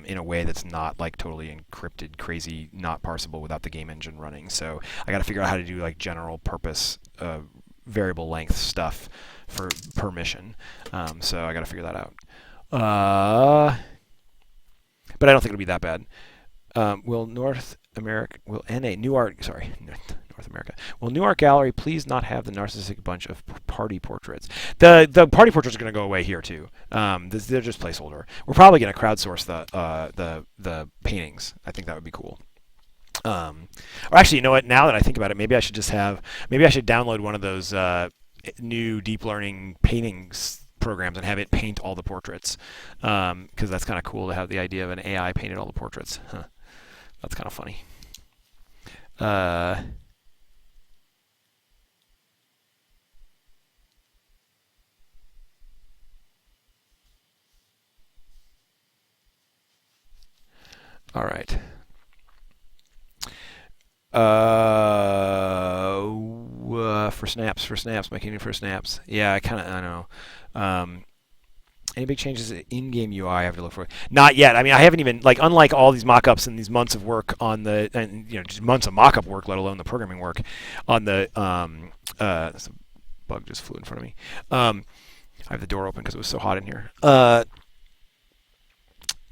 in a way that's not totally encrypted, crazy, not parsable without the game engine running. So I got to figure out how to do general purpose variable length stuff per mission. So I got to figure that out. But I don't think it'll be that bad. Will North America will New Art Gallery please not have the narcissistic bunch of party portraits? The party portraits are going to go away here too. They're just placeholder. We're probably going to crowdsource the paintings. I think that would be cool. Or actually, you know what? Now that I think about it, maybe I should download one of those new deep learning paintings programs and have it paint all the portraits, because that's kind of cool to have the idea of an AI painted all the portraits. Huh. That's kind of funny. All right. For snaps, making it for snaps. Yeah, I know. Any big changes in-game UI I have to look for? Not yet. I mean, I haven't even, like, unlike all these mockups and these months of work on the, and just months of mockup work, let alone the programming work on the, this bug just flew in front of me. I have the door open because it was so hot in here.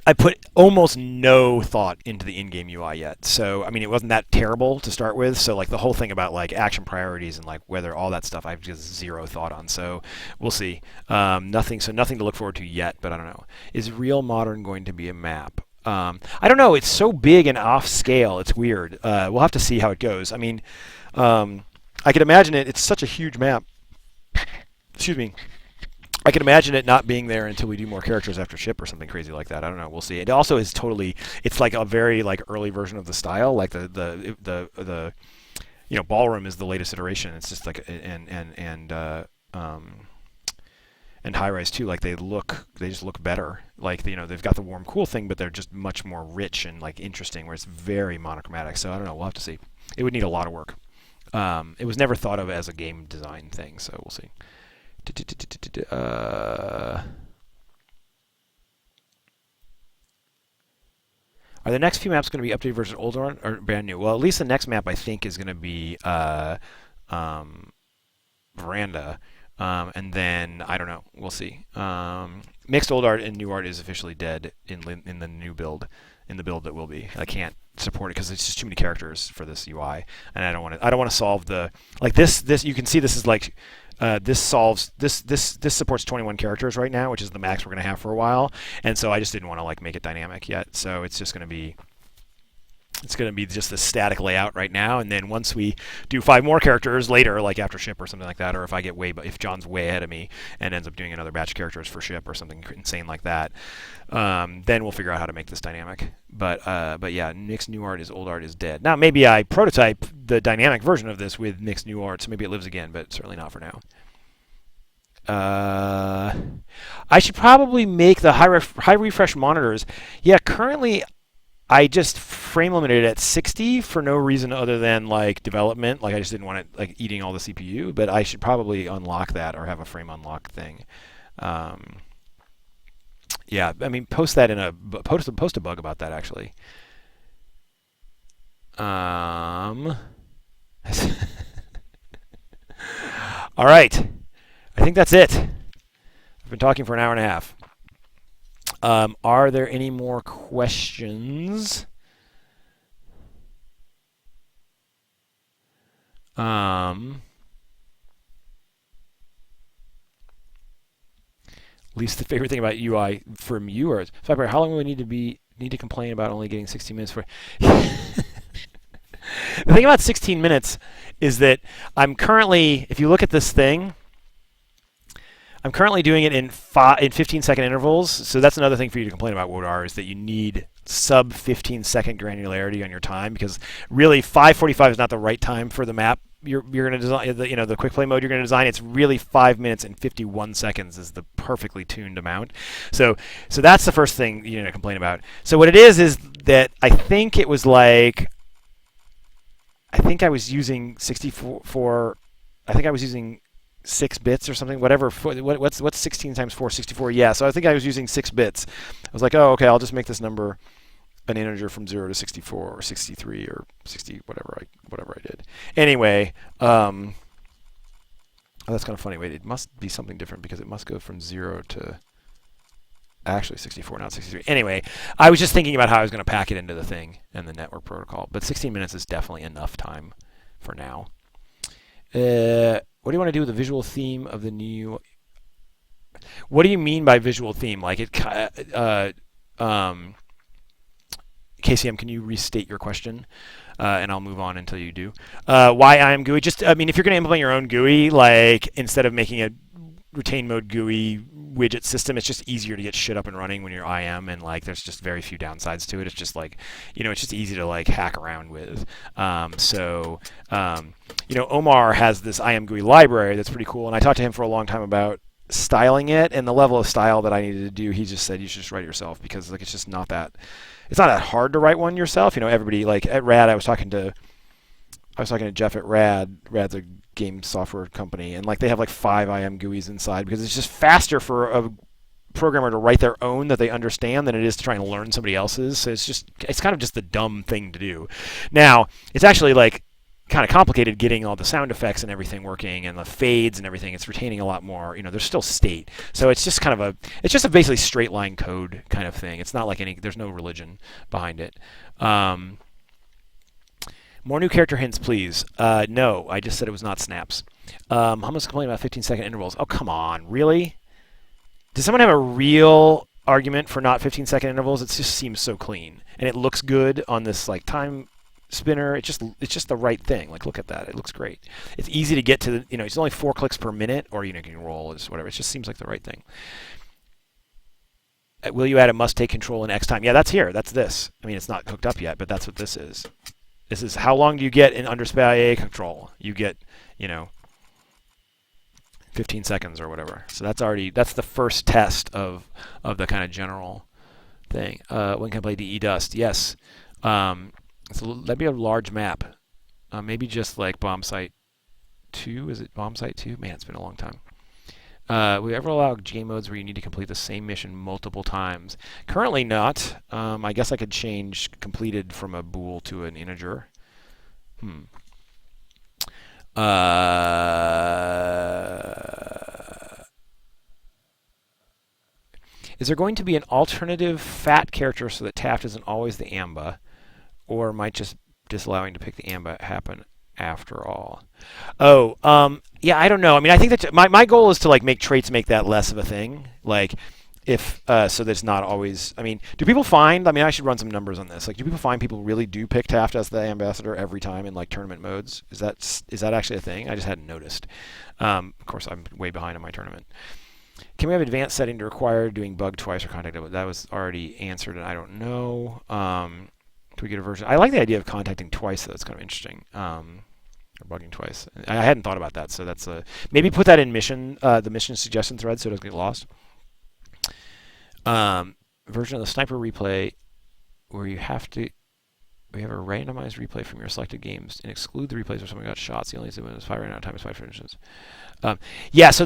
I put almost no thought into the in-game UI yet. So, I mean, it wasn't that terrible to start with. So, like, the whole thing about, like, action priorities and, like, whether all that stuff, I've just zero thought on. So, we'll see. Nothing to look forward to yet, but I don't know. Is Real Modern going to be a map? I don't know. It's so big and off scale. It's weird. We'll have to see how it goes. I mean, I could imagine it. It's such a huge map. Excuse me. I can imagine it not being there until we do more characters after ship or something crazy like that. I don't know. We'll see. It also is totally. It's like a very like early version of the style. Like the ballroom is the latest iteration. It's just like and high rise too. Like they just look better. Like they've got the warm cool thing, but they're just much more rich and like interesting. Where it's very monochromatic. So I don't know. We'll have to see. It would need a lot of work. It was never thought of as a game design thing. So we'll see. Are the next few maps going to be updated versus older or brand new? Well, at least the next map I think is going to be Veranda, and then I don't know. We'll see. Mixed old art and new art is officially dead in the new build. In the build that will be, I can't support it because it's just too many characters for this UI, and I don't want to solve the like this. You can see this is like. This supports 21 characters right now, which is the max we're going to have for a while, and so I just didn't want to like make it dynamic yet. So it's just going to be just the static layout right now, and then once we do 5 more characters later, like after ship or something like that, or if John's way ahead of me and ends up doing another batch of characters for ship or something insane like that, then we'll figure out how to make this dynamic. But yeah, mixed new art is old art is dead. Now maybe I prototype the dynamic version of this with mixed new art, so maybe it lives again, but certainly not for now. I should probably make the high refresh monitors. Yeah, currently I just frame limited it at 60 for no reason other than like development. Like I just didn't want it like eating all the CPU, but I should probably unlock that or have a frame unlock thing. Yeah, I mean, post a bug about that actually. All right, I think that's it. I've been talking for an hour and a half. Are there any more questions? Least the favorite thing about UI from you or SpyParty, how long will we need to complain about only getting 16 minutes for? The thing about 16 minutes is that I'm currently, if you look at this thing, I'm currently doing it in 15-second intervals. So that's another thing for you to complain about WODAR is that you need sub 15-second granularity on your time because really 5:45 is not the right time for the map you're going to design. The quick play mode you're going to design. It's really 5 minutes and 51 seconds is the perfectly tuned amount. So that's the first thing you need to complain about. So what it is that I think it was like. I think I was using 64. I think I was using 6 bits or something. Whatever. What's 16 times 4? 64. Yeah. So I think I was using 6 bits. I was like, oh, okay. I'll just make this number an integer from 0 to 64 or 63 or 60. Whatever I did. Anyway. Oh, that's kind of funny. Wait, it must be something different because it must go from 0 to. Actually 64, not 63. Anyway, I was just thinking about how I was going to pack it into the thing and the network protocol. But 16 minutes is definitely enough time for now. What do you want to do with the visual theme of the new... What do you mean by visual theme? Like it... KCM, can you restate your question? And I'll move on until you do. Why I am GUI? Just, I mean, if you're going to implement your own GUI, like instead of making a retain mode GUI widget system. It's just easier to get shit up and running when you're IM, and like there's just very few downsides to it. It's just like, it's just easy to like hack around with. Omar has this IM GUI library that's pretty cool, and I talked to him for a long time about styling it, and the level of style that I needed to do, he just said you should just write it yourself, because like it's just not that hard to write one yourself. Everybody like at Rad, I was talking to Jeff at Rad. Rad's a game software company, and like they have like 5 IM GUIs inside, because it's just faster for a programmer to write their own that they understand than it is to try and learn somebody else's. So it's kind of just the dumb thing to do. Now, it's actually like kind of complicated getting all the sound effects and everything working, and the fades and everything. It's retaining a lot more. There's still state. So it's just kind of it's just a basically straight line code kind of thing. It's not like there's no religion behind it. More new character hints, please. No, I just said it was not snaps. Hummus complaining about 15-second intervals. Oh, come on. Really? Does someone have a real argument for not 15-second intervals? It just seems so clean. And it looks good on this like time spinner. It's just the right thing. Like, look at that. It looks great. It's easy to get to the, it's only 4 clicks per minute, or you can roll is whatever. It just seems like the right thing. Will you add a must take control in X time? Yeah, that's here. That's this. I mean, it's not hooked up yet, but that's what this is. This is how long do you get in under SpyParty control? You get, 15 seconds or whatever. So that's the first test of the kind of general thing. When can I play DE Dust? Yes. That'd be a large map. Maybe just like Bomb Site 2. Is it Bomb Site 2? Man, it's been a long time. Will you ever allow game modes where you need to complete the same mission multiple times? Currently not. I guess I could change completed from a bool to an integer. Is there going to be an alternative fat character so that Taft isn't always the AMBA, or might just disallowing to pick the AMBA happen after all? Yeah, I don't know. I mean, I think that my goal is to like make traits make that less of a thing. Like, if so that it's not always. I mean, do people find? I mean, I should run some numbers on this. Like, do people find people really do pick Taft as the ambassador every time in like tournament modes? Is that actually a thing? I just hadn't noticed. Of course, I'm way behind on my tournament. Can we have advanced setting to require doing bug twice or contact? That was already answered, and I don't know. Can we get a version? I like the idea of contacting twice, though. It's kind of interesting. Or bugging twice. I hadn't thought about that, so that's maybe put that in the mission suggestion thread so it doesn't get lost. Version of the sniper replay where we have a randomized replay from your selected games and exclude the replays where someone got shot. The only thing is 5 right now, time is 5 for instance. Yeah, so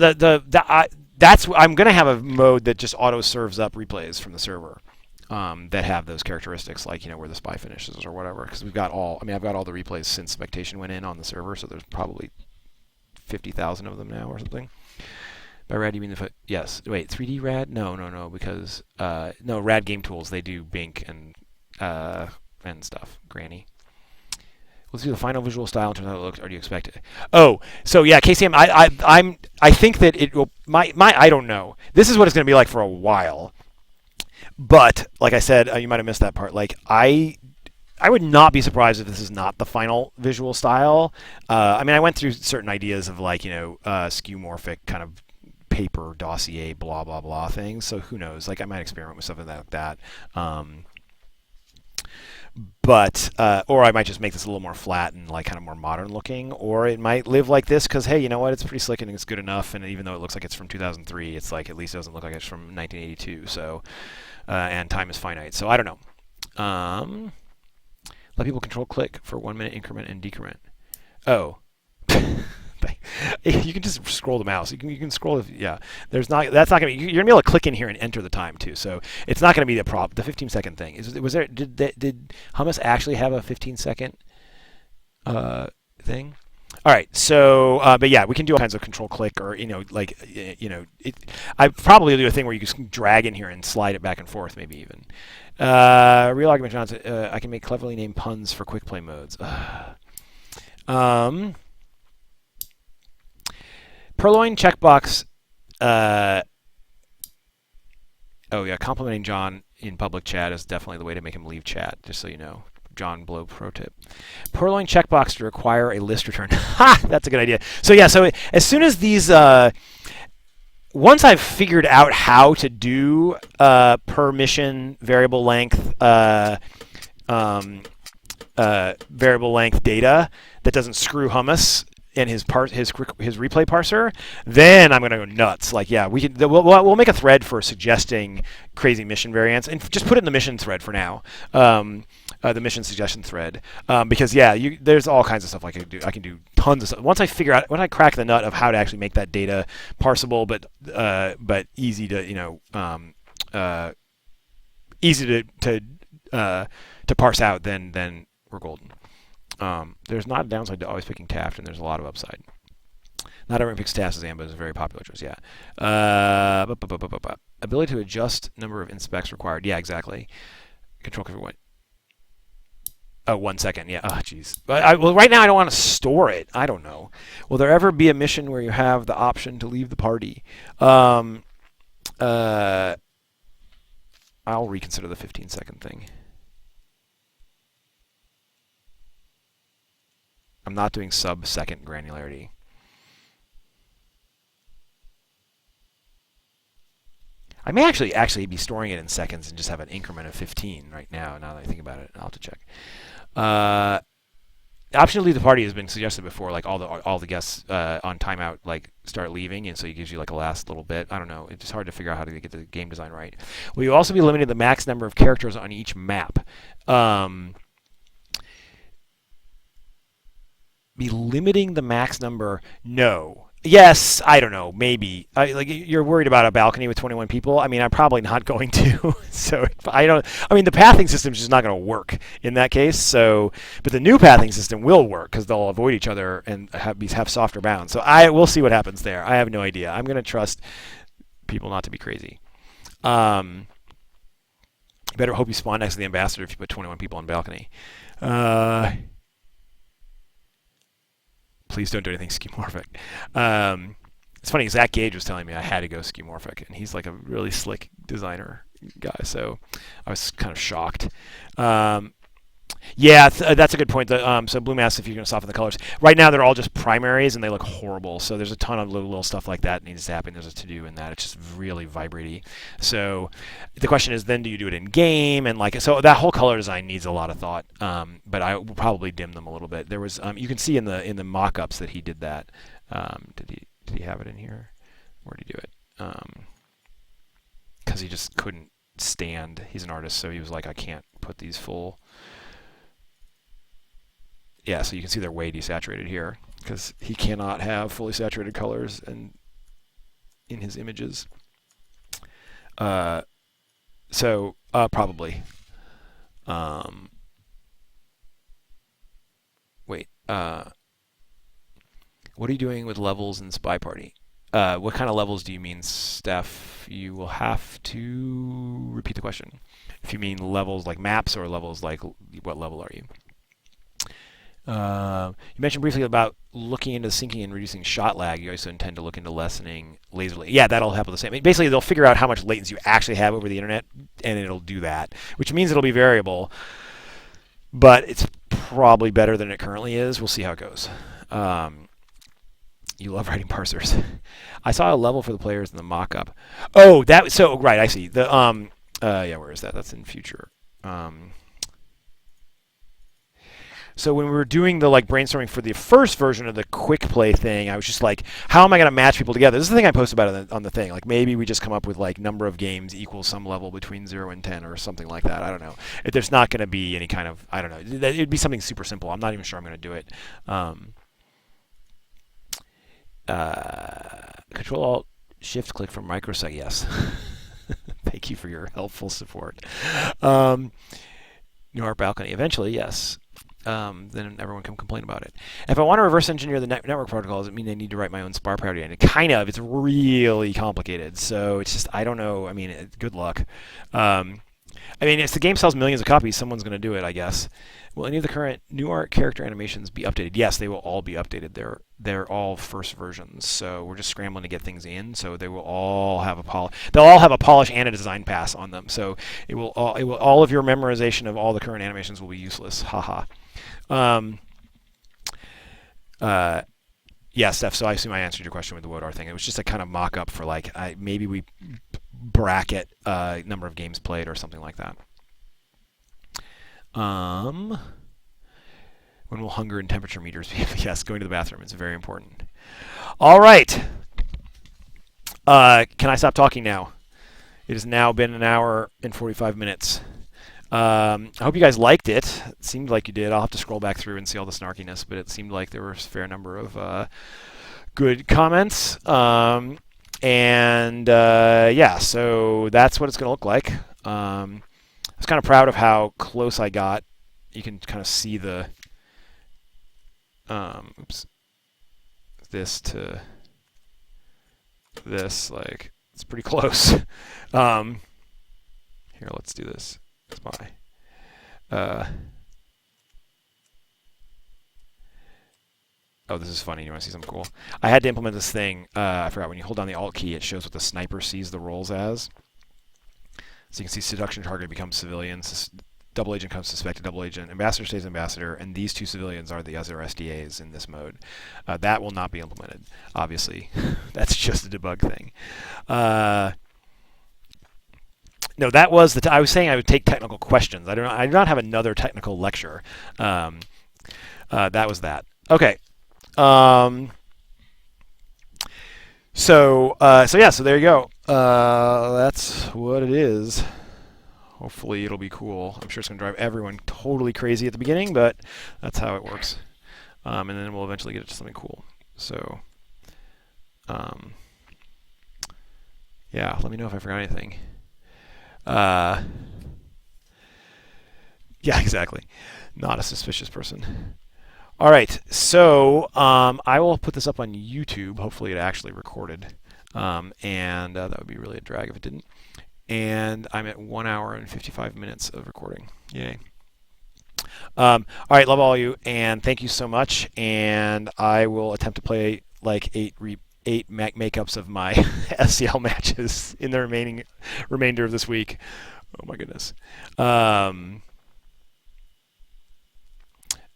that's I'm gonna have a mode that just auto serves up replays from the server. That have those characteristics, like where the spy finishes or whatever, because I've got all the replays since Spectation went in on the server, so there's probably 50,000 of them now or something. By Rad, you mean yes. Wait, 3D Rad? No, because no, Rad Game Tools, they do Bink and stuff. Granny. Let's do the final visual style in terms of how it looks, or do you expect it? Oh, so yeah, KCM, I think that it will. I don't know. This is what it's going to be like for a while. But like I said, you might have missed that part. Like I would not be surprised if this is not the final visual style. I mean, I went through certain ideas of like skeuomorphic kind of paper dossier blah blah blah things. So who knows? Like I might experiment with something like that. But or I might just make this a little more flat and like kind of more modern looking, or it might live like this because hey, you know what? It's pretty slick and it's good enough. And even though it looks like it's from 2003, it's like at least it doesn't look like it's from 1982. So and time is finite. So I don't know. Let people control click for 1 minute increment and decrement. Oh. You can just scroll the mouse. You can scroll. Yeah, that's not gonna be. You're gonna be able to click in here and enter the time too. So it's not gonna be the 15-second thing. Did Hummus actually have a 15-second thing? All right. So, but yeah, we can do all kinds of control click, or I probably do a thing where you can drag in here and slide it back and forth, maybe even. Real argument, Johnson. I can make cleverly named puns for QuickPlay modes. Purloin checkbox. Oh yeah, complimenting John in public chat is definitely the way to make him leave chat. Just so you know, John Blow pro tip. Purloin checkbox to require a list return. Ha! That's a good idea. So yeah, so as soon as these once I've figured out how to do per mission um, variable length data that doesn't screw hummus in his replay parser, then I'm going to go nuts. Like, yeah, we'll make a thread for suggesting crazy mission variants and just put it in the mission thread for now. The mission suggestion thread, because yeah, there's all kinds of stuff I can do. I can do tons of stuff once I crack the nut of how to actually make that data parsable, but easy to easy to parse out. Then we're golden. There's not a downside to always picking Taft, and there's a lot of upside. Not everyone picks Taft as Amba is a very popular choice. Yeah. Ability to adjust number of inspects required. Yeah, exactly. Control everyone. Oh, 1 second. Yeah. Oh, jeez. Well, right now I don't want to store it. I don't know. Will there ever be a mission where you have the option to leave the party? I'll reconsider the 15-second thing. I'm not doing sub-second granularity. I may actually be storing it in seconds and just have an increment of 15 right now. Now that I think about it, I'll have to check. The option to leave the party has been suggested before, like all the guests on timeout like start leaving, and so it gives you like a last little bit. I don't know. It's just hard to figure out how to get the game design right. Will you also be limiting the max number of characters on each map? Be limiting the max number? No. Yes, I don't know. Maybe. Like you're worried about a balcony with 21 people. I mean, I'm probably not going to. So I don't. I mean, the pathing system is just not going to work in that case. So, but the new pathing system will work because they'll avoid each other and have softer bounds. So we'll see what happens there. I have no idea. I'm going to trust people not to be crazy. Better hope you spawn next to the ambassador if you put 21 people on balcony. Please don't do anything skeuomorphic. It's funny, Zach Gage was telling me I had to go skeuomorphic, and he's like a really slick designer guy, so I was kind of shocked. Yeah, that's a good point. So Blue Mass, if you're going to soften the colors. Right now, they're all just primaries, and they look horrible. So there's a ton of little stuff like that needs to happen. There's a to-do in that. It's just really vibrate-y. So the question is, then do you do it in-game? And so that whole color design needs a lot of thought. But I will probably dim them a little bit. There was you can see in the mock-ups that he did that. Did he have it in here? Where did he do it? Because he just couldn't stand. He's an artist, so he was like, I can't put these full... Yeah, so you can see they're way desaturated here because he cannot have fully saturated colors in his images. So probably. Wait. What are you doing with levels in SpyParty? What kind of levels do you mean, Steph? You will have to repeat the question. If you mean levels like maps or levels like what level are you? You mentioned briefly about looking into syncing and reducing shot lag. You also intend to look into lessening laser latency. Yeah, that'll happen the same. I mean, basically, they'll figure out how much latency you actually have over the internet, and it'll do that, which means it'll be variable. But it's probably better than it currently is. We'll see how it goes. You love writing parsers. I saw a level for the players in the mock-up. Oh, right. I see. Yeah, where is that? That's in future. So when we were doing the brainstorming for the first version of the QuickPlay thing, I was just like, how am I going to match people together? This is the thing I posted about on the thing. Like maybe we just come up with number of games equals some level between 0 and 10 or something like that. I don't know. There's not going to be any kind of, I don't know. It'd be something super simple. I'm not even sure I'm going to do it. Control-Alt-Shift-Click from microsite. Yes. Thank you for your helpful support. New Art Balcony. Eventually, yes. Then everyone can complain about it. If I want to reverse engineer the network protocol, does it mean I need to write my own SpyParty? And kind of. It's really complicated. So it's just, I don't know. I mean, good luck. I mean, if the game sells millions of copies, someone's going to do it, I guess. Will any of the current New Art character animations be updated? Yes, they will all be updated. They're all first versions, so we're just scrambling to get things in. So they will all have they'll all have a polish and a design pass on them. So all of your memorization of all the current animations will be useless. Haha. Yeah, Yeah, Steph. So I assume I answered your question with the Wodar thing. It was just a kind of mock-up for like maybe we bracket number of games played or something like that. When will hunger and temperature meters be? Yes, going to the bathroom is very important. All right. Can I stop talking now? It has now been an hour and 45 minutes. I hope you guys liked it. It seemed like you did. I'll have to scroll back through and see all the snarkiness, but it seemed like there were a fair number of good comments. Yeah, so that's what it's going to look like. I was kind of proud of how close I got. You can kind of see the this to this, like, it's pretty close. Here, let's do this. Spy. Oh, this is funny. You want to see something cool? I had to implement this thing. I forgot. When you hold down the Alt key, it shows what the sniper sees the roles as. So you can see seduction target becomes civilian, double agent becomes suspected double agent, ambassador stays ambassador, and these two civilians are the other SDAs in this mode. That will not be implemented, obviously. That's just a debug thing. No, that was the. I was saying I would take technical questions. I do not have another technical lecture. That was that. Okay. So there you go. That's what it is. Hopefully it'll be cool. I'm sure it's going to drive everyone totally crazy at the beginning, but that's how it works. And then we'll eventually get it to something cool. So, yeah, let me know if I forgot anything. Yeah, exactly. Not a suspicious person. All right, so I will put this up on YouTube. Hopefully it actually recorded. And that would be really a drag if it didn't. And I'm at 1 hour and 55 minutes of recording. Yay. All right, love all of you, and thank you so much. And I will attempt to play like eight makeups of my SCL matches in the remainder of this week. Oh my goodness.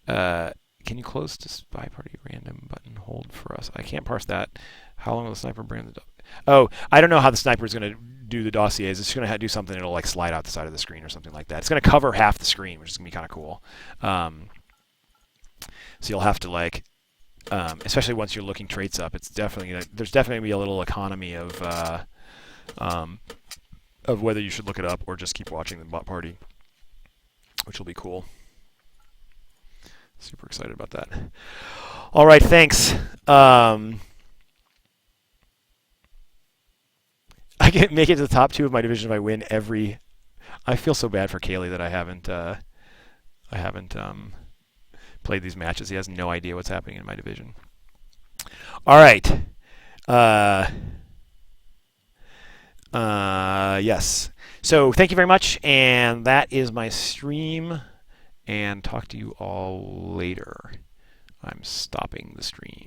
Can you close to SpyParty random button hold for us? I can't parse that. How long will the sniper bring the... Oh, I don't know how the sniper is going to do the dossiers. It's going to do something. It'll like slide out the side of the screen or something like that. It's going to cover half the screen, which is going to be kind of cool. So you'll have to like, especially once you're looking traits up, it's definitely there's definitely going to be a little economy of whether you should look it up or just keep watching the bot party, which will be cool. Super excited about that. All right, thanks. I can make it to the top 2 of my division if I win every. I feel so bad for Kaylee that I haven't played these matches. He has no idea what's happening in my division. All right. Yes. So thank you very much, and that is my stream. And talk to you all later. I'm stopping the stream.